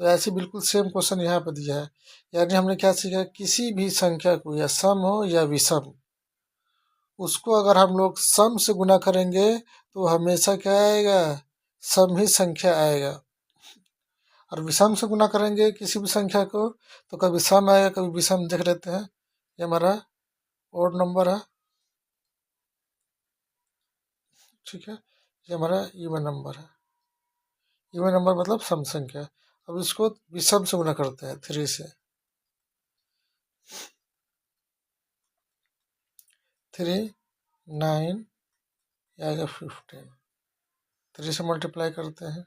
तो ऐसे बिल्कुल सेम क्वेश्चन यहाँ पर दिया है। यानी हमने क्या सीखा? किसी भी संख्या को, या सम हो या विषम, उसको अगर हम लोग सम से गुना करेंगे तो हमेशा क्या आएगा? सम ही संख्या आएगा। और विषम से गुना करेंगे किसी भी संख्या को तो कभी सम आएगा कभी विषम। देख लेते हैं, ये हमारा ओड नंबर है, ठीक है। ये हमारा इवन नंबर है। इवन नंबर मतलब सम संख्या। अब इसको विषम से गुना करते हैं 3 से। 3, 9, ये आएगा 15। 3 से मल्टीप्लाई करते हैं,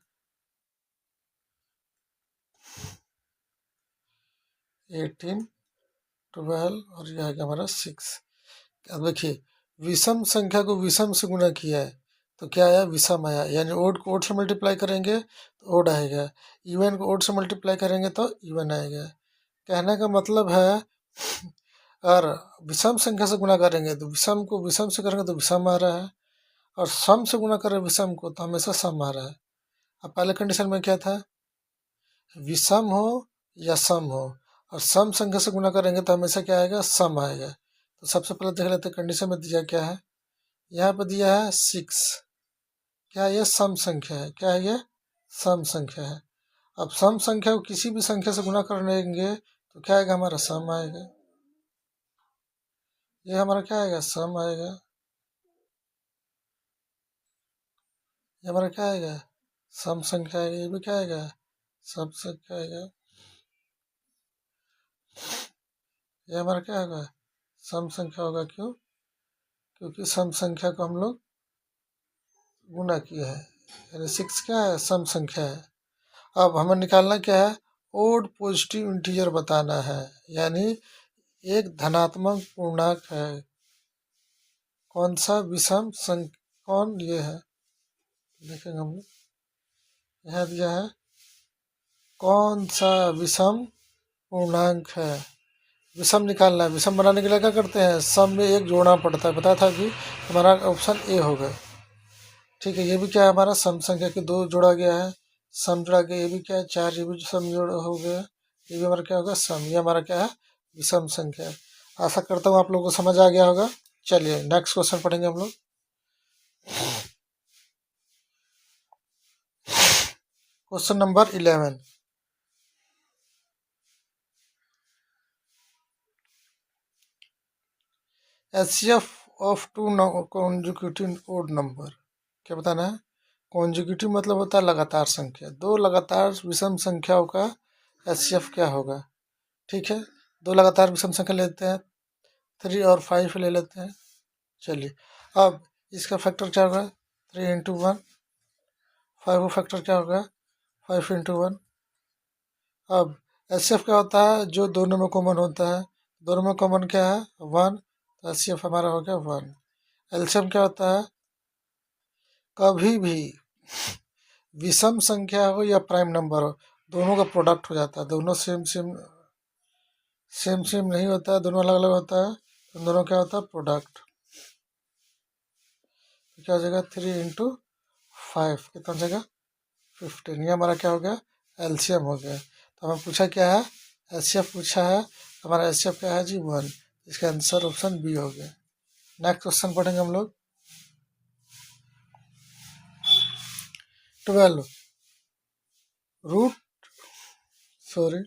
18, 12, और ये आएगा हमारा 6। अब देखिए, विषम संख्या को विषम से गुना किया है तो क्या आया? विषम आया। यानी ओड को ओड से मल्टीप्लाई करेंगे तो ओड आएगा, इवन को ओड से मल्टीप्लाई करेंगे तो इवन आएगा। कहने का मतलब है अगर विषम संख्या से गुना करेंगे तो विषम को विषम से करेंगे तो विषम आ रहा है, और सम से गुना करें विषम को तो हमेशा सम आ रहा है। अब पहले कंडीशन में क्या था? विषम हो या सम हो, और सम संख्या से गुना करेंगे तो हमेशा क्या आएगा? सम आएगा। तो सबसे पहले देख लेते हैं कंडीशन में दिया क्या है। यहाँ पर दिया है 6, क्या ये सम संख्या है? क्या है ये? सम संख्या है। अब सम संख्या को किसी भी संख्या से गुणा करेंगे तो क्या आएगा? हमारा सम आएगा। ये हमारा क्या आएगा? सम आएगा। ये हमारा क्या आएगा? सम संख्या आएगा। ये भी क्या आएगा? सम संख्या आएगा। ये हमारा क्या होगा? सम संख्या होगा। क्यों? क्योंकि सम संख्या को हम लोग गुणा किया है, यानी 6 क्या है? सम संख्या है। अब हमें निकालना क्या है? ओड पॉजिटिव इंटीजर बताना है, यानी एक धनात्मक पूर्णांक है। कौन सा विषम संख्या? कौन ये है? देखेंगे हम लोग। यहाँ दिया है कौन सा विषम पूर्णांक है। विषम निकालना है। विषम बनाने के लिए क्या करते हैं? सम में एक जोड़ना पड़ता है। बताया था कि हमारा ऑप्शन ए होगा। ठीक है, ये भी क्या है? हमारा सम संख्या के 2 जोड़ा गया है, सम जोड़ा गया। ये भी क्या है? 4। ये भी सम जोड़ हो गया। ये भी हमारा क्या होगा? सम। ये हमारा क्या है? विषम संख्या है। आशा करता हूँ आप लोगों को समझ आ गया होगा। चलिए नेक्स्ट क्वेश्चन पढ़ेंगे हम लोग। Question number 11। HCF of 2 consecutive odd number. क्या बताना है? कॉन्जिक्यूटिव मतलब होता है लगातार संख्या। 2 लगातार विषम संख्याओं का HCF क्या होगा? ठीक है, 2 लगातार विषम संख्या लेते हैं, 3 और 5 ले लेते हैं। चलिए, अब इसका फैक्टर क्या होगा? 3 इंटू 1। 5 का फैक्टर क्या होगा? 5 इंटू 1। अब HCF क्या होता है? जो दोनों में कॉमन होता है। दोनों में कॉमन क्या है? 1। तो HCF हमारा हो गया 1। एलसीएम क्या होता है? कभी भी विषम संख्या हो या प्राइम नंबर हो, दोनों का प्रोडक्ट हो जाता है। दोनों सेम सेम नहीं होता है, दोनों अलग अलग होता है। तो दोनों क्या होता है? प्रोडक्ट। तो क्या हो जाएगा? 3 इंटू 5 कितना हो जाएगा? 15। ये हमारा क्या हो गया? एलसीएम हो गया। तो हमें पूछा क्या है? एचसीएफ पूछा है। हमारा एचसीएफ क्या है जी? 1। इसका आंसर ऑप्शन बी हो गया। नेक्स्ट क्वेश्चन पढ़ेंगे हम लोग। 12 रूट सॉरी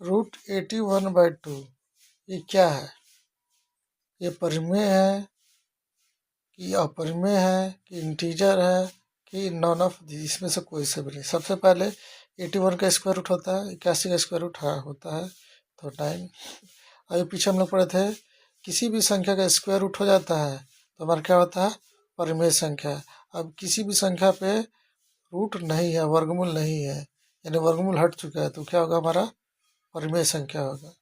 रूट 81/2। ये क्या है? ये परिमेय है कि अपरिमेय है कि इंटीजर है कि नॉन ऑफ इसमें से कोई से भी नहीं। सबसे पहले 81 का स्क्वायर रूट होता है, 81 का स्क्वायर रूट होता है तो 9। अभी पीछे हम लोग पढ़े थे किसी भी संख्या का स्क्वायर रूट हो जाता है तो हमारा क्या होता है? परिमेय संख्या। अब किसी भी संख्या पे रूट नहीं है, वर्गमूल नहीं है, यानी वर्गमूल हट चुका है, तो क्या होगा? हमारा परिमेय संख्या होगा।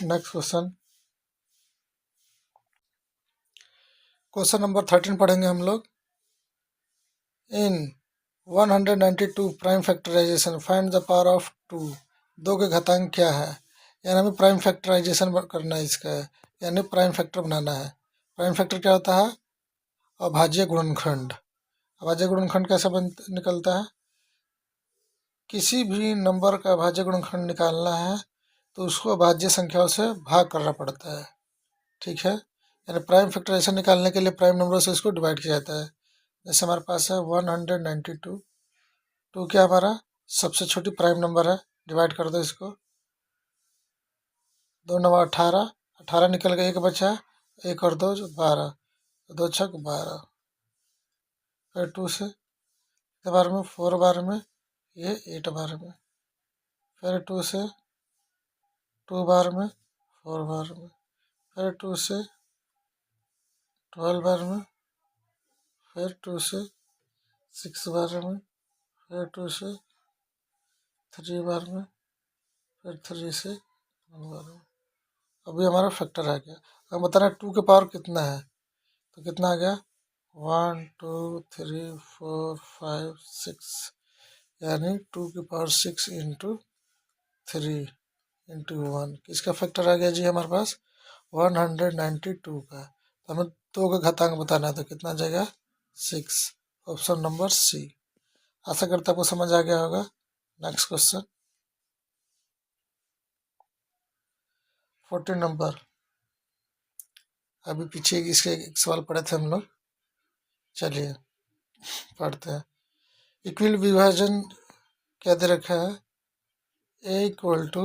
नेक्स्ट क्वेश्चन, क्वेश्चन नंबर 13 पढ़ेंगे हम लोग। In 192 prime factorization find the power of 2। 2 के घातांक क्या है? यानी हमें प्राइम फैक्टराइजेशन करना है इसका, यानी प्राइम फैक्टर बनाना है। प्राइम फैक्टर क्या होता है? अभाज्य गुणनखंड। अभाज्य गुणनखंड कैसे निकलता है? किसी भी नंबर का अभाज्य गुणनखंड निकालना है तो उसको अभाज्य संख्याओं से भाग करना पड़ता है। ठीक है, यानी प्राइम फैक्टराइजेशन निकालने के लिए प्राइम नंबरों से इसको डिवाइड किया जाता है। जैसे हमारे पास है 192। 2 क्या हमारा सबसे छोटी प्राइम नंबर है। डिवाइड कर दो इसको। 2 9 18। 18 निकल गया, एक बचा। 1 और 2 12। 2 छक 12। फिर 2 से बार में 4 बार में, ये 8 बार में। फिर 2 से 2 बार में, 4 बार में। फिर 2 से 12 बार में। फिर 2 से 6 बार में। फिर 2 से 3 बार में। फिर 3 से 1 बार में। अभी हमारा फैक्टर आ गया। अब बताना 2 के पावर कितना है, तो कितना आ गया? 1 2 3 4 5 6, यानी 2 की पावर 6 इंटू 3 इंटू 1। किसका फैक्टर आ गया जी हमारे पास? 192 का। तो हमें 2 का घातांक बताना है, तो कितना आ जाएगा? 6। ऑप्शन नंबर सी। आशा करता आपको समझ आ गया होगा। Next question 14 number. अभी पीछे इसके एक सवाल पढ़े थे हम लोग, चलिए पढ़ते हैं। इक्वल विभाजन क्या दे रखा है, A equal to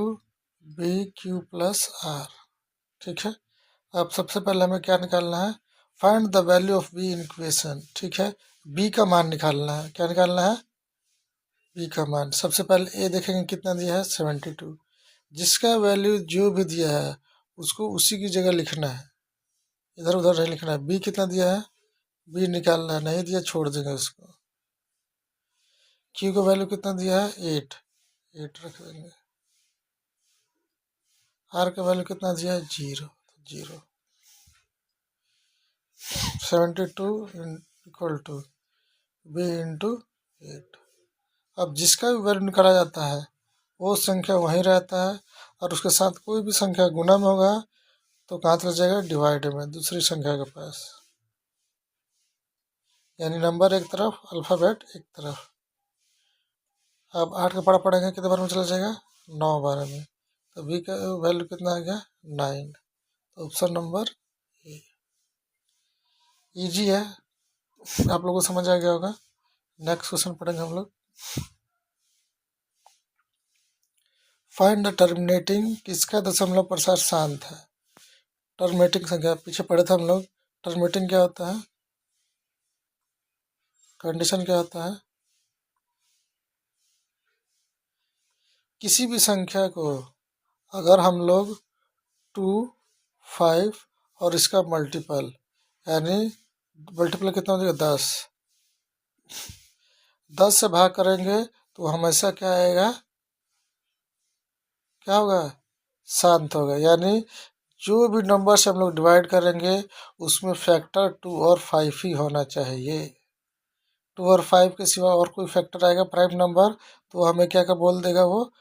B Q plus R. ठीक है, अब सबसे पहले हमें क्या निकालना है, find the value of B in equation. ठीक है, बी का मान निकालना है। क्या निकालना है, बी का मान। सबसे पहले ए देखेंगे कितना दिया है, 72। जिसका वैल्यू जो भी दिया है उसको उसी की जगह लिखना है, इधर उधर नहीं लिखना है। बी कितना दिया है, बी निकालना है, नहीं दिया छोड़ देंगे उसको। क्यू का वैल्यू कितना दिया है, 8, 8 रख देंगे। आर का वैल्यू कितना दिया है, 0, 0। 72 इक्वल टू बी इंटू 8। अब जिसका भी वैल्यू निकाला जाता है वो संख्या वहीं रहता है, और उसके साथ कोई भी संख्या गुना में होगा तो कहाँ चला जाएगा, डिवाइड में, दूसरी संख्या के पास। यानी नंबर एक तरफ, अल्फ़ाबेट एक तरफ। अब 8 का पढ़ा पढ़ेंगे कितने बार में चला जाएगा, 9 बार में। तो बी का वैल्यू कितना आ गया, 9। तो ऑप्शन नंबर ए। ईजी है, आप लोगों को समझ आ गया होगा। नेक्स्ट क्वेश्चन पढ़ेंगे हम लोग। फाइंड द टर्मिनेटिंग, किसका दशमलव प्रसार शांत है। टर्मिनेटिंग संख्या पीछे पढ़े थे हम लोग। टर्मिनेटिंग क्या होता है, कंडीशन क्या होता है, किसी भी संख्या को अगर हम लोग 2, 5 और इसका मल्टीपल, यानी मल्टीपल कितना हो जाएगा, 10, 10 से भाग करेंगे तो हमेशा क्या आएगा, क्या होगा, शांत होगा। यानी जो भी नंबर से हम लोग डिवाइड करेंगे उसमें फैक्टर 2 और 5 ही होना चाहिए। 2 और 5 के सिवा और कोई फैक्टर आएगा प्राइम नंबर तो हमें क्या क्या बोल देगा, वो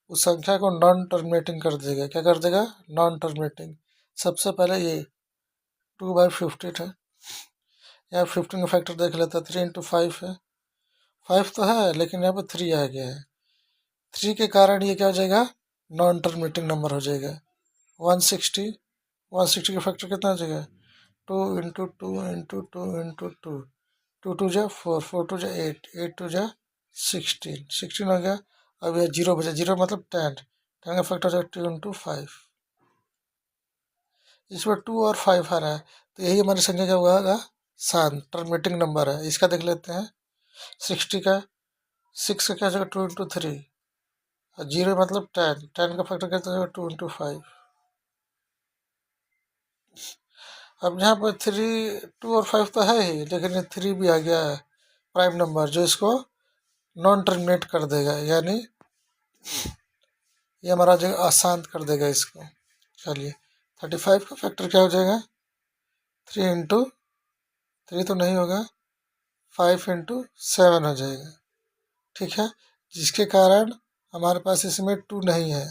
उस संख्या को नॉन टर्मिनेटिंग कर देगा। क्या कर देगा, नॉन टर्मिनेटिंग। सबसे पहले ये 2/15 है, यहाँ 15 का फैक्टर देख लेता है, 3 इंटू 5 है। 5 तो है लेकिन यहाँ पर 3 आ गया है, 3 के कारण ये क्या हो जाएगा, नॉन टर्मिनेटिंग नंबर हो जाएगा। 160, 160 का फैक्टर कितना हो जाएगा, 2 इंटू 2 इंटू 2 इंटू 2, 2 2 जा 4, 4 2 जा 8, 8 2 जा 16, 16 हो गया। अब यह 0 बचा, 0 मतलब 10, 10 का फैक्टर हो जाएगा 2 इंटू 5। इसमें 2 और 5 आ रहा है तो यही हमारी संख्या क्या होगा, शांत टर्मिनेटिंग नंबर है। इसका देख लेते हैं, 60 का 6 का क्या हो जाएगा, 2 इंटू 3, और 0 मतलब 10, 10 का फैक्टर कितना हो जाएगा, 2 इंटू 5। अब यहाँ पर 3, 2 और 5 तो है ही, लेकिन ये 3 भी आ गया है प्राइम नंबर, जो इसको नॉन टर्मिनेट कर देगा, यानी ये हमारा जो अशांत कर देगा इसको। चलिए 35 का फैक्टर क्या हो जाएगा, 3 इंटू 3 तो नहीं होगा, 5 इंटू 7 हो जाएगा। ठीक है, जिसके कारण हमारे पास इसमें 2 नहीं है,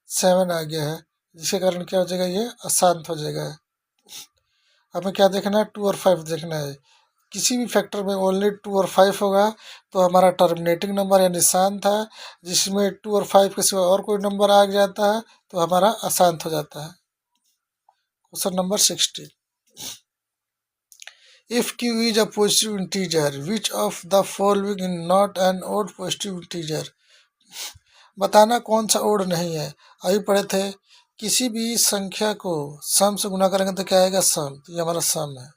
7 आ गया है, जिसके कारण क्या हो जाएगा, ये अशांत हो जाएगा। हमें क्या देखना है, 2 और 5 देखना है। किसी भी फैक्टर में ओनली 2 और 5 होगा तो हमारा टर्मिनेटिंग नंबर यानी शांत है, जिसमें 2 और 5 के सिवा और कोई नंबर आ जाता है तो हमारा अशांत हो जाता है। Question number 16, if q is a positive integer which of the following is not an odd positive integer। बताना कौन सा ओड नहीं है। अभी पढ़े थे, किसी भी संख्या को सम से गुना करेंगे तो क्या आएगा, सम। तो ये हमारा सम है।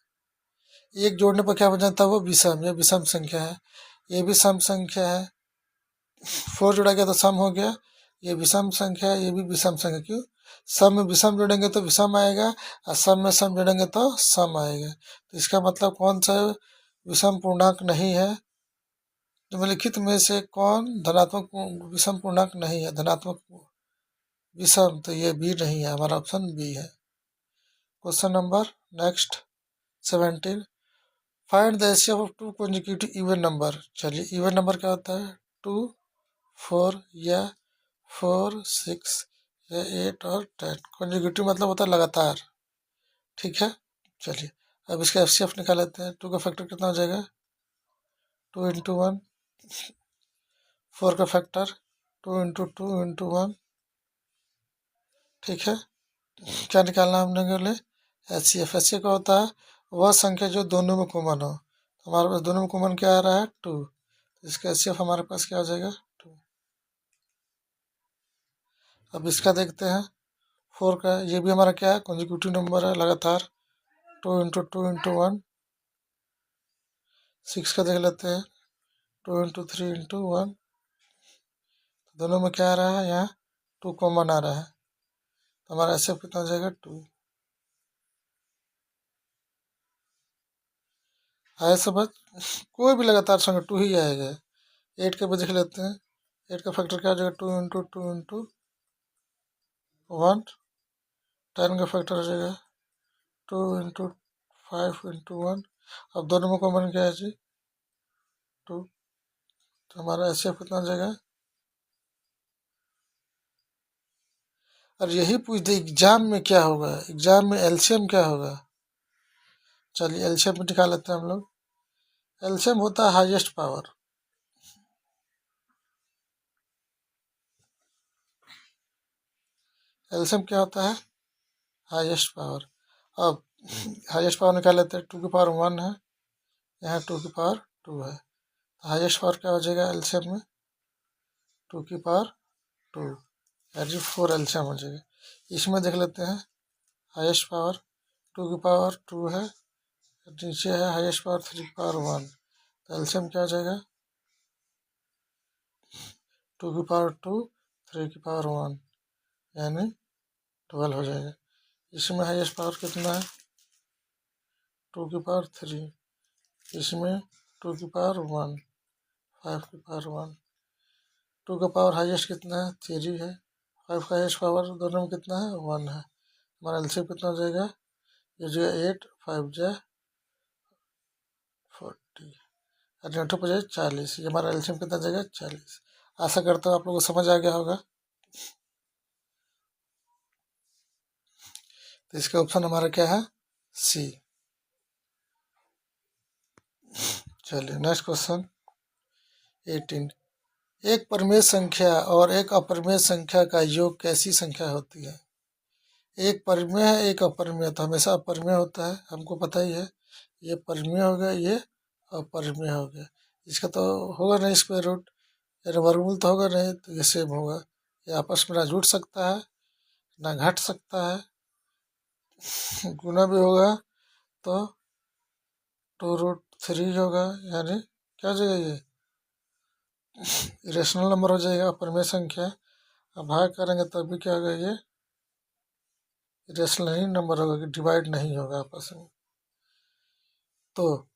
एक जोड़ने पर क्या बन जाता है, वो विषम, ये विषम संख्या है। ये भी सम संख्या है, 4 जोड़ा गया तो सम हो गया। ये विषम संख्या है, ये भी विषम संख्या। क्यों, सम में विषम जोड़ेंगे तो विषम आएगा, और सम में सम जोड़ेंगे तो सम आएगा। तो इसका मतलब कौन सा विषम पूर्णांक नहीं है, निम्नलिखित में से कौन धनात्मक विषम पूर्णांक नहीं है, धनात्मक विषम, तो ये बी नहीं है, हमारा ऑप्शन बी है। Question number next 17, find the HCF of 2 consecutive even number. चलिए इवन नंबर क्या होता है, 2, 4 या 4, 6 या 8 और 10। कॉन्जिक्यूटिव मतलब होता है लगातार। ठीक है, चलिए अब इसका एचसीएफ निकाल लेते हैं। 2 का फैक्टर कितना हो जाएगा, 2 इंटू 1, 4 का फैक्टर 2 इंटू 2 इंटू 1। ठीक है, क्या निकालना हमने बोले, एच सी एफ का होता है वह संख्या जो दोनों में कॉमन हो। हमारे पास दोनों में कॉमन क्या आ रहा है 2, तो इसका एच सी एफ हमारे पास क्या हो जाएगा 2। अब इसका देखते हैं 4 का, ये भी हमारा क्या है कॉन्जिक्यूटिव नंबर है लगातार, 2 × 2 × 1। 6 का देख लेते हैं 2 × 3 × 1, दोनों में क्या आ रहा है यहाँ 2 कॉमन आ रहा है, तो हमारा एच सी एफ कितना हो जाएगा 2। आया समझ? कोई भी लगातार संख्या 2 ही आएगा। 8 का भी देख लेते हैं, 8 का फैक्टर क्या हो जाएगा 2 × 2 × 1। 10 का फैक्टर हो जाएगा 2 × 5 × 1। अब दोनों में कॉमन क्या है जी 2, तो हमारा एच सी एफ कितना हो जाएगा। और यही पूछते एग्जाम में क्या होगा, एग्जाम में एलसीएम क्या होगा। चलिए एलसीएम में निकाल लेते हैं हम लोग। एलसीएम होता है हाईएस्ट पावर। एलसीएम क्या होता है हाईएस्ट पावर। अब हाईएस्ट पावर निकाल लेते हैं, 2 की पावर 1 है, यहाँ 2 की पावर 2 है, तो हाईएस्ट पावर क्या हो जाएगा एलसीएम में 2 की पावर 2, यानी 4 एलसीएम हो जाएगा। इसमें देख लेते हैं हाईएस्ट पावर 2 की पावर 2 है, नीचे है हाईएस्ट पावर 3 की पावर 1, तो एलसीएम क्या हो जाएगा 2 की पावर 2 3 की पावर 1, यानी 12 हो जाएगा। इसमें हाईएस्ट पावर कितना है 2 की पावर 3, इसमें 2 की पावर 1 5 की पावर 1। 2 का पावर हाईएस्ट कितना है 3 है, 5 का हाईएस्ट पावर दोनों में कितना है 1 है, हमारा एलसीएम कितना हो जाएगा, ये जो 8 5 जा 40 और 8 पर 40, ये हमारा एलसीएम कितना जाएगा 40। आशा करता हूँ आप लोगों को समझ आ गया होगा। तो इसका ऑप्शन हमारा क्या है सी। चलिए नेक्स्ट क्वेश्चन 18। एक परिमेय संख्या और एक अपरिमेय संख्या का योग कैसी संख्या होती है। एक परिमेय है एक अपरिमेय, तो हमेशा अपरिमेय होता है, हमको पता ही है। ये परिमेय हो गया, ये अपरिमेय हो गया। इसका तो होगा नहीं स्क्वायर रूट, यानी वर्गमूल तो होगा नहीं, तो ये सेम होगा। ये आपस में ना जुड़ सकता है ना घट सकता है, गुना भी होगा तो 2√3 होगा, यानी क्या हो जाएगा ये इरेशनल नंबर हो जाएगा अपरिमेय संख्या। अब भाग करेंगे तब भी क्या होगा ये इरेशनल ही नंबर होगा, कि डिवाइड नहीं होगा आपस में। तो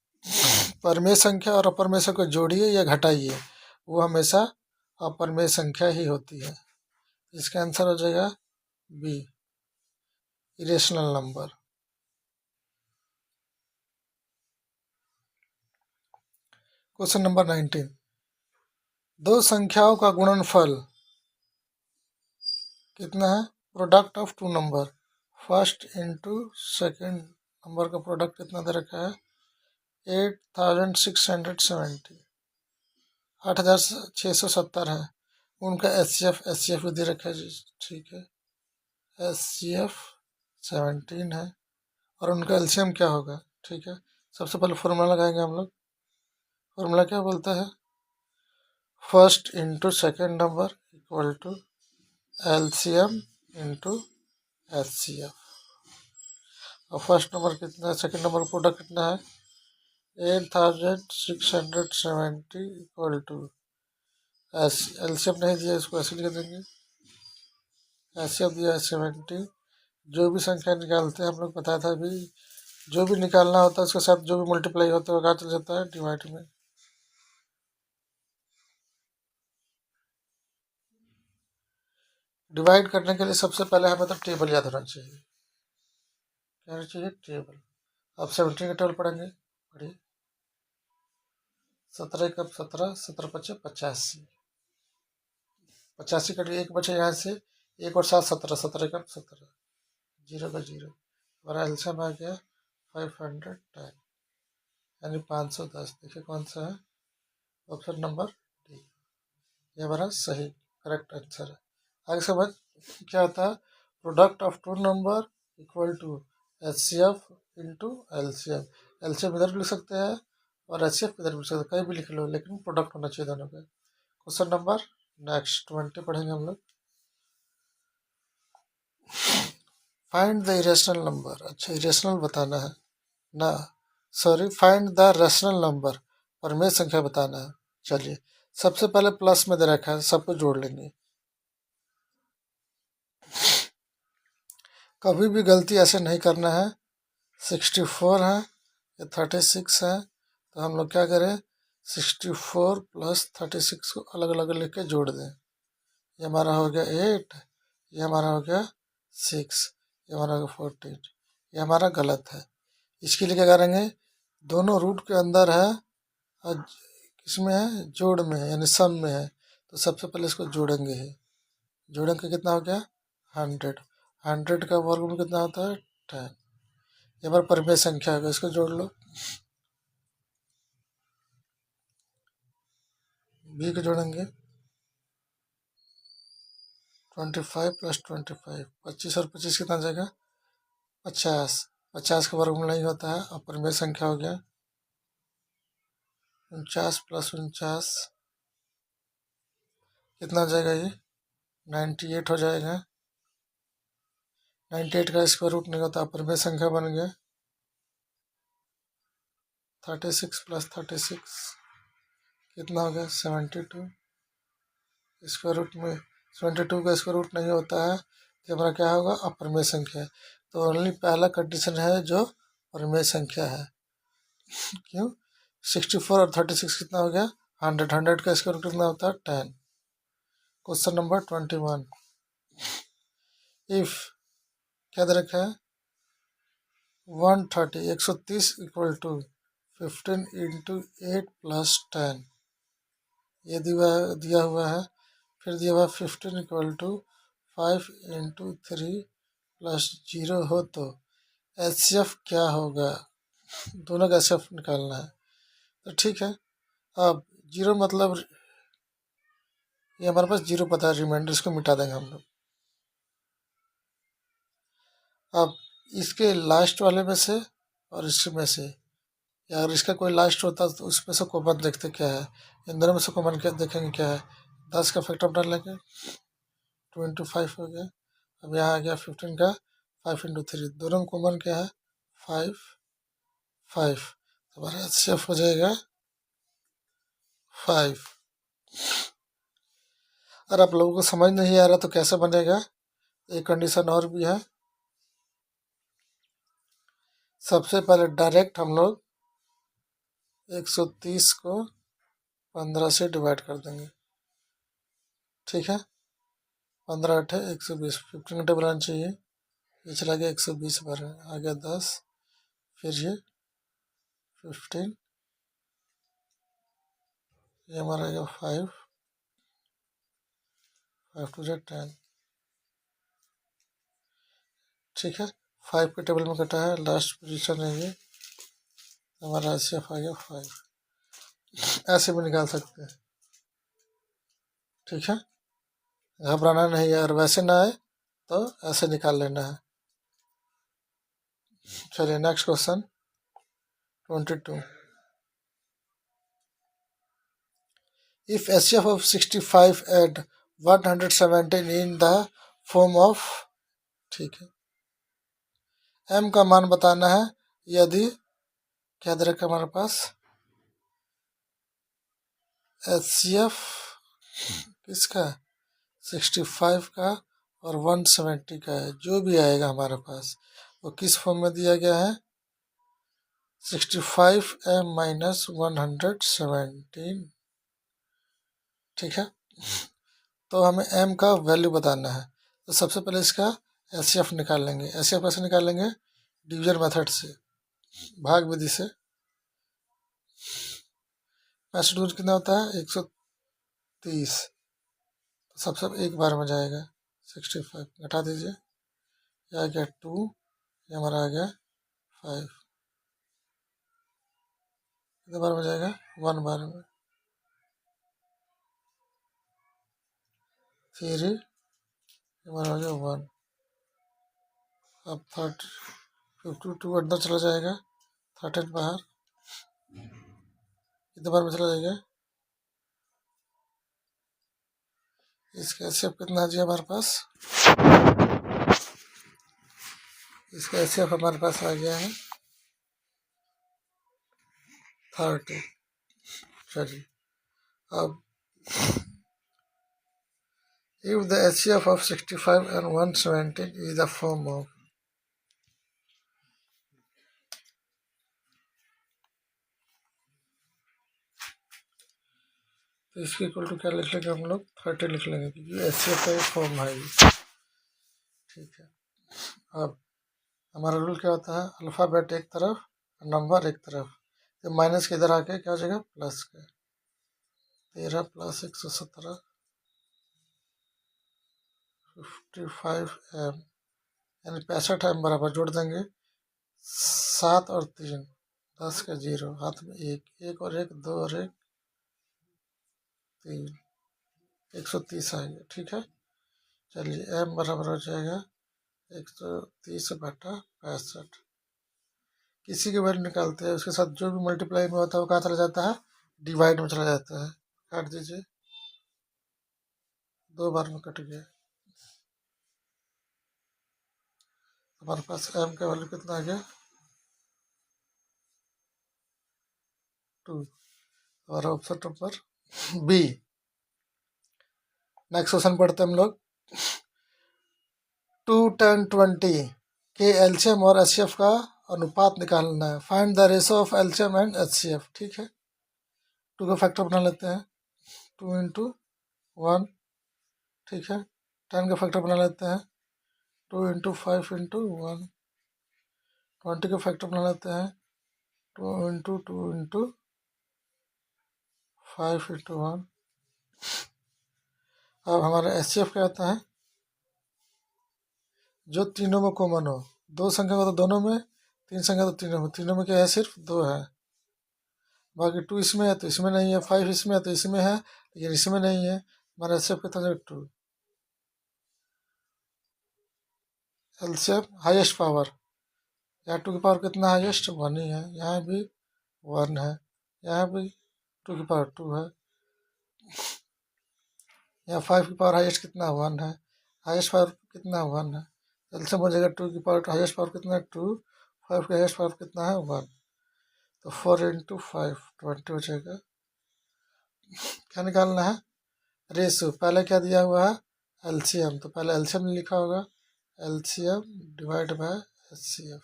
परिमेय संख्या और अपरिमेय संख्या को जोड़िए या घटाइए, वो हमेशा अपरिमेय संख्या ही होती है। इसका आंसर हो जाएगा B irrational number. Question number 19। दो संख्याओं का गुणनफल कितना है, product of two number, first into second number का प्रोडक्ट कितना दे रखा है 8670, 8670 है। उनका एच सी एफ भी दे रखा है जी, ठीक है, एच सी एफ 17 है। और उनका एलसीएम क्या होगा, ठीक है। सबसे पहले फॉर्मूला लगाएंगे हम लोग। फॉर्मूला क्या बोलता है, first into second number equal to LCM into H C F. और फर्स्ट नंबर कितना है, सेकेंड नंबर प्रोडक्ट कितना है 8670 इक्वल टू एलसीएम नहीं दिया, इसको ऐसे लिख देंगे, एलसीएम दिया है 70। जो भी संख्या निकालते हैं हम लोग बताया था अभी, जो भी निकालना होता है उसके साथ जो भी मल्टीप्लाई होता है वो कहाँ चल जाता है डिवाइड में। डिवाइड करने के लिए सबसे पहले हमें तो टेबल याद होना चाहिए, क्या होना चाहिए टेबल। अब 70 का टेबल पढ़ेंगे, पढ़िए 17 कब 17, 17×5 = 85, 85 कट एक बचे यहाँ से, एक और 7 17, 17 कब 17, 0 का 0, हमारा एल्सियम आ गया 510, यानी 510। देखिए कौन सा है ऑप्शन नंबर डी, ये हमारा सही करेक्ट आंसर है। आगे समझ क्या होता है, product of two number equal to HCF into LCM। LCM इधर भी लिख सकते हैं और HCF इधर भी लिख सकते हैं, कहीं भी लिख लो, लेकिन प्रोडक्ट होना चाहिए दोनों का। क्वेश्चन नंबर नेक्स्ट 20 पढ़ेंगे हम लोग। Find the irrational number. अच्छा, इरेशनल बताना है ना, sorry, find the rational number, परमेय संख्या बताना है। चलिए, सबसे पहले प्लस में दे रखा है, सबको जोड़ लेंगे। कभी भी गलती ऐसे नहीं करना है। 64 है, ये 36 है, तो हम लोग क्या करें, 64 प्लस 36 को अलग अलग लिख के जोड़ दें। ये हमारा हो गया 8, ये हमारा हो गया 6, ये हमारा हो गया 14। ये हमारा गलत है। इसके लिए क्या करेंगे, दोनों रूट के अंदर है और किसमें है, जोड़ में है, यानी सम में है, तो सबसे पहले इसको जोड़ेंगे ही। जोड़ेंगे कितना हो गया 100। 100 का वर्गमूल कितना होता है 10। ये हमारा परिमेय संख्या है, इसको जोड़ लो। बी को जोड़ेंगे 25 प्लस 25, 25 और 25 कितना आ जाएगा 50। 50 का वर्गमूल नहीं होता है, और परिमेय संख्या हो गया 49 प्लस 49 कितना आ जाएगा, ये 98 हो जाएगा। 98 का स्क्वायर रूट नहीं होता, परिमेय संख्या बन गया 36 प्लस 36 कितना हो गया 72। स्क्वायर रूट में 72 का स्क्वायर रूट नहीं होता है, तो हमारा क्या होगा, अपरिमेय संख्या है। तो ओनली पहला कंडीशन है जो परिमेय संख्या है। क्यों, 64 और 36 कितना हो गया 100। 100 का स्क्वायर रूट कितना होता है 10। Question number 21। इफ क्या दे रखा है 130 130 इक्वल टू 15 इंटू 8 प्लस 10, ये दिया हुआ है। फिर दिया हुआ 15 इक्वल टू 5 इंटू 3 प्लस 0 हो तो HCF क्या होगा। दोनों का HCF निकालना है, तो ठीक है। अब जीरो मतलब ये हमारे पास जीरो पता है, रिमाइंडर इसको मिटा देंगे हम लोग। अब इसके लास्ट वाले में से और इसमें से, या अगर इसका कोई लास्ट होता तो उसमें से कॉमन देखते क्या है, इन दोनों में से कॉमन क्या देखेंगे क्या है। 10 का फैक्टर डाल लेंगे, 2 इंटू 5 हो गया। अब यहाँ आ गया 15 का 5 इंटू 3, दोनों में कॉमन क्या है 5 5, तो हमारा HCF हो जाएगा 5। अगर आप लोगों को समझ नहीं आ रहा तो कैसे बनेगा, एक कंडीशन और भी है। सबसे पहले डायरेक्ट हम लोग 130 को 15 से डिवाइड कर देंगे, ठीक है। 15 8 120, 15 का टेबल आना चाहिए, ये चला गया 120 बार, आ गया 10, फिर ये 15, ये हमारा आ गया 5, 5 टू 10, ठीक है। 5 के टेबल में कटा है, लास्ट पोजीशन है ये, हमारा HCF आ गया 5। ऐसे भी निकाल सकते हैं, ठीक है। घबराना नहीं है, और वैसे ना आए तो ऐसे निकाल लेना है। चलिए next question 22। If HCF of 65 and 117 in the form of, ठीक है, m का मान बताना है। यदि क्या दे रखा हमारे पास, HCF किसका 65 का और 170 का है, जो भी आएगा हमारे पास वो किस फॉर्म में दिया गया है 65m माइनस 117, ठीक है। तो हमें m का वैल्यू बताना है, तो सबसे पहले इसका HCF निकाल लेंगे। HCF कैसे निकालेंगे, डिवीजन मेथड से, भाग विधि से। 65 दूर कितना होता है 130, तो सबसे एक बार में जाएगा 65, घटा दीजिए, ये आ गया 2, ये हमारा आ गया 5, कितने बार में जाएगा 1 बार में, फिर हमारा हो गया 1। अब 52 अंदर चला जाएगा, 13 बाहर, कितने बार में चला जाएगा? इसका एचसीएफ कितना जी हमारे पास? इसका एचसीएफ हमारे पास आ गया है 30। चलिए अब if the HCF of 65 and 117 is the form of, तो इसके इक्वल टू क्या लिख लेंगे हम लोग? 30 लिख लेंगे, क्योंकि HCF का एक फॉर्म है ये। ठीक है, अब हमारा रूल क्या होता है? अल्फ़ाबेट एक तरफ, नंबर एक तरफ, तो माइनस के इधर आके क्या हो जाएगा? प्लस का। 13 + 117 55 M, यानी 65 M बराबर जोड़ देंगे 7 और 3, 10 का 0, हाथ में 1, 1 और 1 2 और 1 3, 130 आएगा। ठीक है, चलिए M बराबर हो जाएगा 130/65। किसी की वैल्यू निकालते हैं, उसके साथ जो भी मल्टीप्लाई में होता है वो कहाँ चला जाता है? डिवाइड में चला जाता है। काट दीजिए, 2 बार में कट गया। हमारे पास M का वैल्यू कितना आ गया? 2। हमारा option number B. Next question पढ़ते हैं हम लोग। 2, 10, 20 के एलसीएम और एचसीएफ का अनुपात निकालना है। Find the ratio of LCM and HCF. ठीक है, 2 का फैक्टर बना लेते हैं, 2 × 1। ठीक है, 10 का फैक्टर बना लेते हैं, 2 × 5 × 1। 20 का फैक्टर बना लेते हैं, 2 × 2 × 5 × 1। अब हमारा एचसीएफ क्या आता है? जो तीनों में कॉमन हो। 2 संख्या हो तो दोनों में, 3 संख्या तो तीनों में। तीनों में क्या है? सिर्फ 2 है। बाकी 2 इसमें है तो इसमें नहीं है, 5 इसमें है तो इसमें है, लेकिन इसमें नहीं है। हमारा एचसीएफ कितना है? 2। एलसीएम हाईएस्ट पावर, यहाँ 2 की पावर कितना हाईएस्ट? 1 ही है। यहाँ भी 1 है, यहाँ भी 2 की पावर 2 है। यहाँ 5 की पावर हाईएस्ट कितना? 1 है। हाईएस्ट पावर कितना? 1 है। एलसीएम हो जाएगा 2 की पावर हाईएस्ट पावर कितना है? 2। 5 की हाईएस्ट पावर कितना है? 1। तो 4 × 5 20 हो जाएगा। क्या निकालना है? रेशो। पहले क्या दिया हुआ है? एलसीएम, तो पहले एलसीएम लिखा होगा, LCM divide by HCF.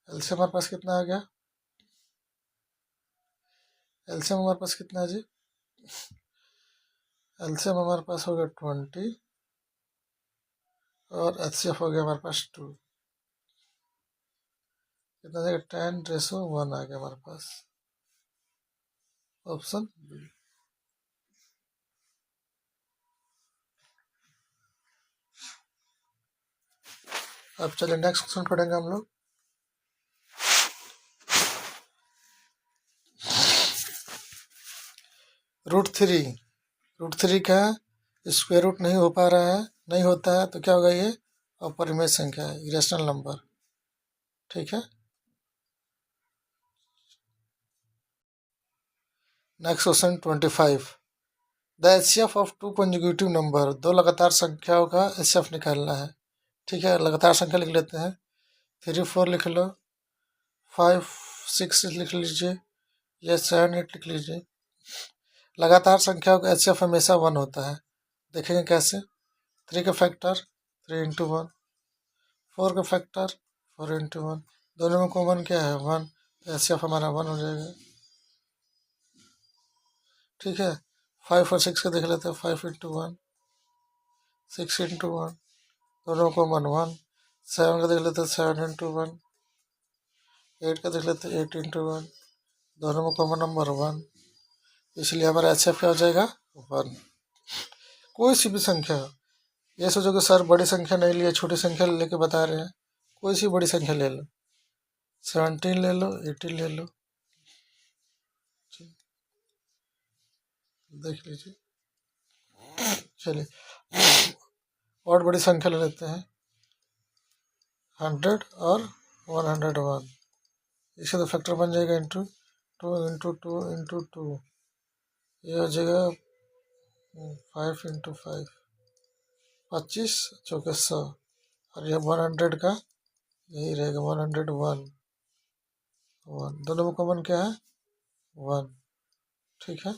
LCM हमारे पास कितना आ गया? एलसीएम हमारे पास कितना है जी? एलसीएम हमारे पास हो गया 20 और एचसीएफ हो गया हमारे पास 2। कितना देगा? 10:1 आ गया हमारे पास, ऑप्शन बी। अब चलिए नेक्स्ट क्वेश्चन पढ़ेंगे हम लोग। √3 का स्क्वायर रूट नहीं हो पा रहा है, नहीं होता है, तो क्या होगा? ये अपरिमेय संख्या है, इरेशनल नंबर। ठीक है, next question 25। The HCF of 2 consecutive number, 2 लगातार संख्याओं का एचसीएफ निकालना है। ठीक है, लगातार संख्या लिख लेते हैं, 3, 4 लिख लो, 5, 6 लिख लीजिए, या 7, 8 लिख लीजिए। लगातार संख्याओं का एचसीएफ हमेशा 1 होता है। देखेंगे कैसे? 3 का फैक्टर 3 × 1, 4 का फैक्टर 4 × 1, दोनों में कॉमन क्या है? 1, एचसीएफ हमारा 1 हो जाएगा। ठीक है, 5 और 6 का देख लेते हैं, 5 × 1, 6 × 1, दोनों को 1 1। 7 का देख लेते हैं, 7 × 1, 8 का देख लेते हैं, 8 × 1, दोनों में कॉमन नंबर 1, इसलिए हमारा एचसीएफ क्या हो जाएगा? 1। कोई सी भी संख्या, ये सोचो कि सर बड़ी संख्या नहीं लिए, छोटी संख्या लेके बता रहे हैं, कोई सी बड़ी संख्या ले लो, 17 ले लो, 18 ले लो, देख लीजिए। चलिए और बड़ी संख्या ले लेते हैं, 100 और 101, इसका तो फैक्टर बन जाएगा इंटू 2 ये हो जाएगा 5 × 5, 25 चौके 100, और यह 100 का यही रहेगा 101, दोनों में कॉमन क्या है 1। ठीक है,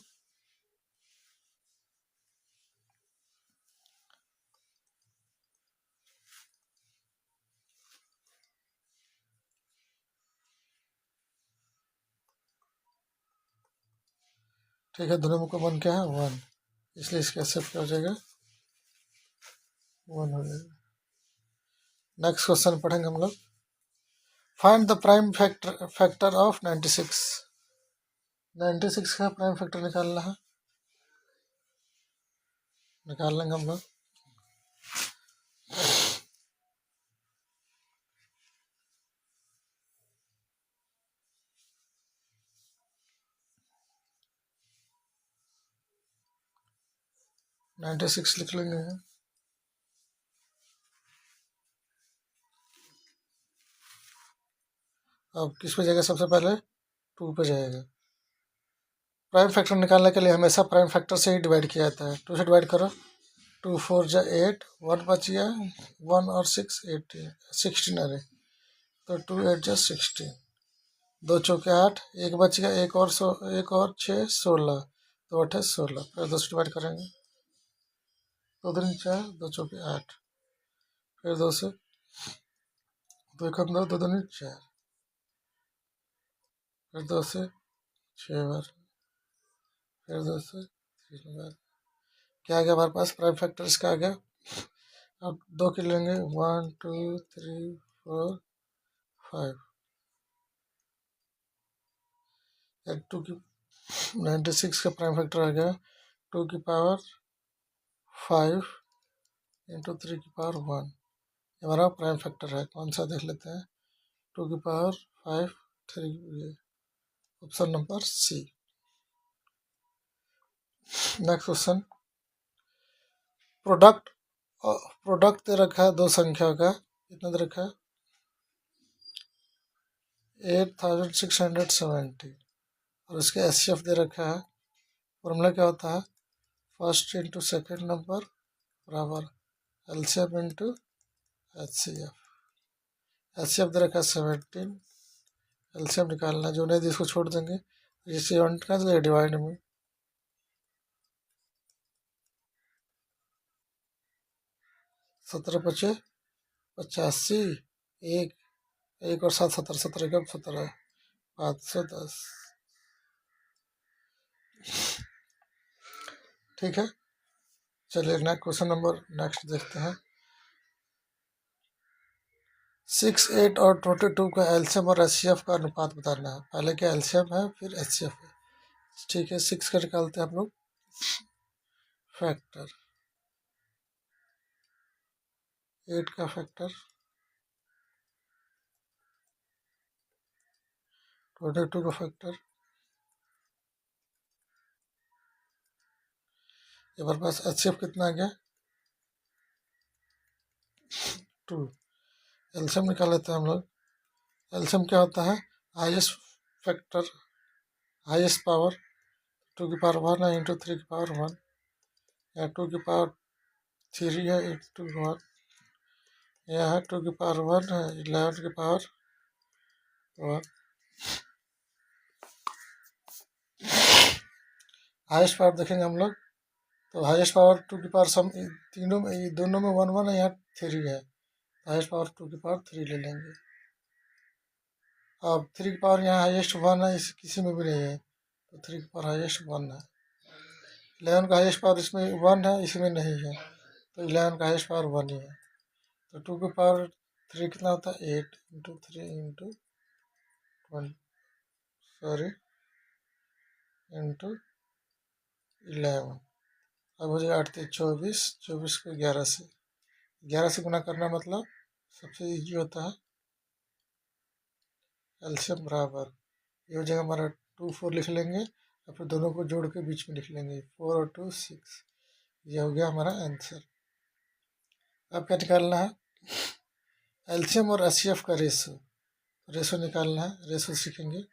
ठीक है, दोनों में कॉमन क्या है 1, इसलिए इसका एक्सेप्ट क्या हो जाएगा 1 हो जाएगा। नेक्स्ट क्वेश्चन पढ़ेंगे हम लोग। Find the prime factor of 96। 96 का प्राइम फैक्टर निकालना है, निकाल लेंगे हम लोग। नाइन्टी सिक्स लिख लेंगे। अब किस पे जाएगा, सबसे पहले 2 पे जाएगा। प्राइम फैक्टर निकालने के लिए हमेशा प्राइम फैक्टर से ही डिवाइड किया जाता है। 2 से डिवाइड करो, 2 4 जा 8, 1 बच गया, 1 और 6 18 16, अरे तो 2 8 जा 16, 2 चौके 8, एक बच गया, एक और 6 16, 2 8 16, फिर 2 से डिवाइड करेंगे, 2 3 4, 2 चौके 8, फिर 2 से 2 कम 2, 2 दूनी 4, फिर 2 से 6 बार, फिर 2 से 3 बार। क्या आ गया हमारे पास, प्राइम फैक्टर इसका आ गया। अब 2 के लेंगे, 1 2 3 4 5, 2 की 96 का प्राइम फैक्टर आ गया 2 की पावर 5 × 3 की पावर 1। हमारा प्राइम फैक्टर है, कौन सा देख लेते हैं, 2 की power 5 3, option number C. Next question, product product दे रखा है दो संख्या का, कितना दे रखा है 8670, और उसके एचसीएफ दे रखा है। फॉर्मूला क्या होता है, फर्स्ट इंटू सेकेंड नंबर बराबर एलसीएम इंटू एचसीएफ। एचसीएफ दे रखा है 17, एलसीएम निकालना है, जो नहीं इसको छोड़ देंगे, ये 7 का चलेगा डिवाइड में, 17 पचे 85, एक एक और 7 17, 17 का 17, 510। ठीक है, चलिए नेक्स्ट क्वेश्चन नंबर नेक्स्ट देखते हैं। 6 8 और 22 का एलसीएम और एचसीएफ का अनुपात बताना है। पहले क्या एलसीएम है फिर एचसीएफ है। ठीक है, 6 का निकालते हैं हम लोग फैक्टर, 8 का फैक्टर, 22 का फैक्टर। हमारे पास एचसीएफ कितना आ गया 2। एलसीएम निकाल लेते हैं हम लोग। एलसीएम क्या होता है, हाईएस्ट फैक्टर, हाईएस्ट पावर 2 की पावर 1 है इंटू 3 की पावर 1, या 2 की पावर 3 है इंटू 1, या है 2 की पावर 1 है 11 की पावर 1। हाईएस्ट पावर देखेंगे हम लोग, तो हाईएस्ट पावर 2 की पावर सम तीनों में, दोनों में 1 1 है, यहाँ 3 है, हाईएस्ट पावर 2 की पावर 3 ले लेंगे। अब 3 की पावर यहाँ हाईएस्ट 1 है, इस किसी में भी नहीं है, तो 3 की पावर हाईएस्ट 1 है। 11 का हाईएस्ट पावर इसमें 1 है, इसमें नहीं है, तो 11 का हाईएस्ट पावर 1 ही है। तो 2 की पावर 3 कितना होता है 8 इंटू 3 इंटू 20, सॉरी इंटू 11। अब हो जाएगा 8 3 24, 24 को 11 से गुना करना, मतलब सबसे ईजी होता है एलसीएम बराबर, ये हो जाएगा हमारा 2 4 लिख लेंगे, और फिर दोनों को जोड़ के बीच में लिख लेंगे 4 और 2 6, ये हो गया हमारा आंसर। अब क्या निकालना है, एलसीएम और एचसीएफ का रेशो, रेशो निकालना है, रेशो सीखेंगे।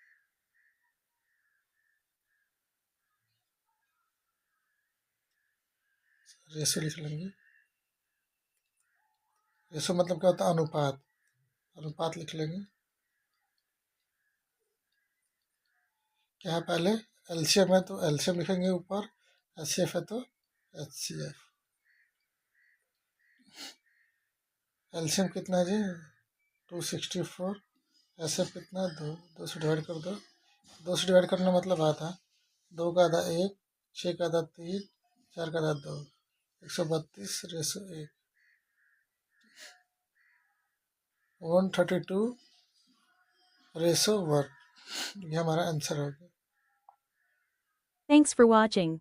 रेशो लिख लेंगे। रेशो मतलब क्या होता है? अनुपात, अनुपात लिख लेंगे। क्या है? पहले एलसीएम है तो एलसीएम लिखेंगे ऊपर, एचसीएफ है तो एचसीएफ। एलसीएम कितना है जी? 264। एचसीएफ कितना? 2, 2 से डिवाइड कर दो। 2 से डिवाइड करने का मतलब आता, 2 का आधा 1, 6 का आधा 3, 4 का आधा 2, 132 रेशो 1, 132 रेशो 1। ये हमारा आंसर हो गया। Thanks for watching.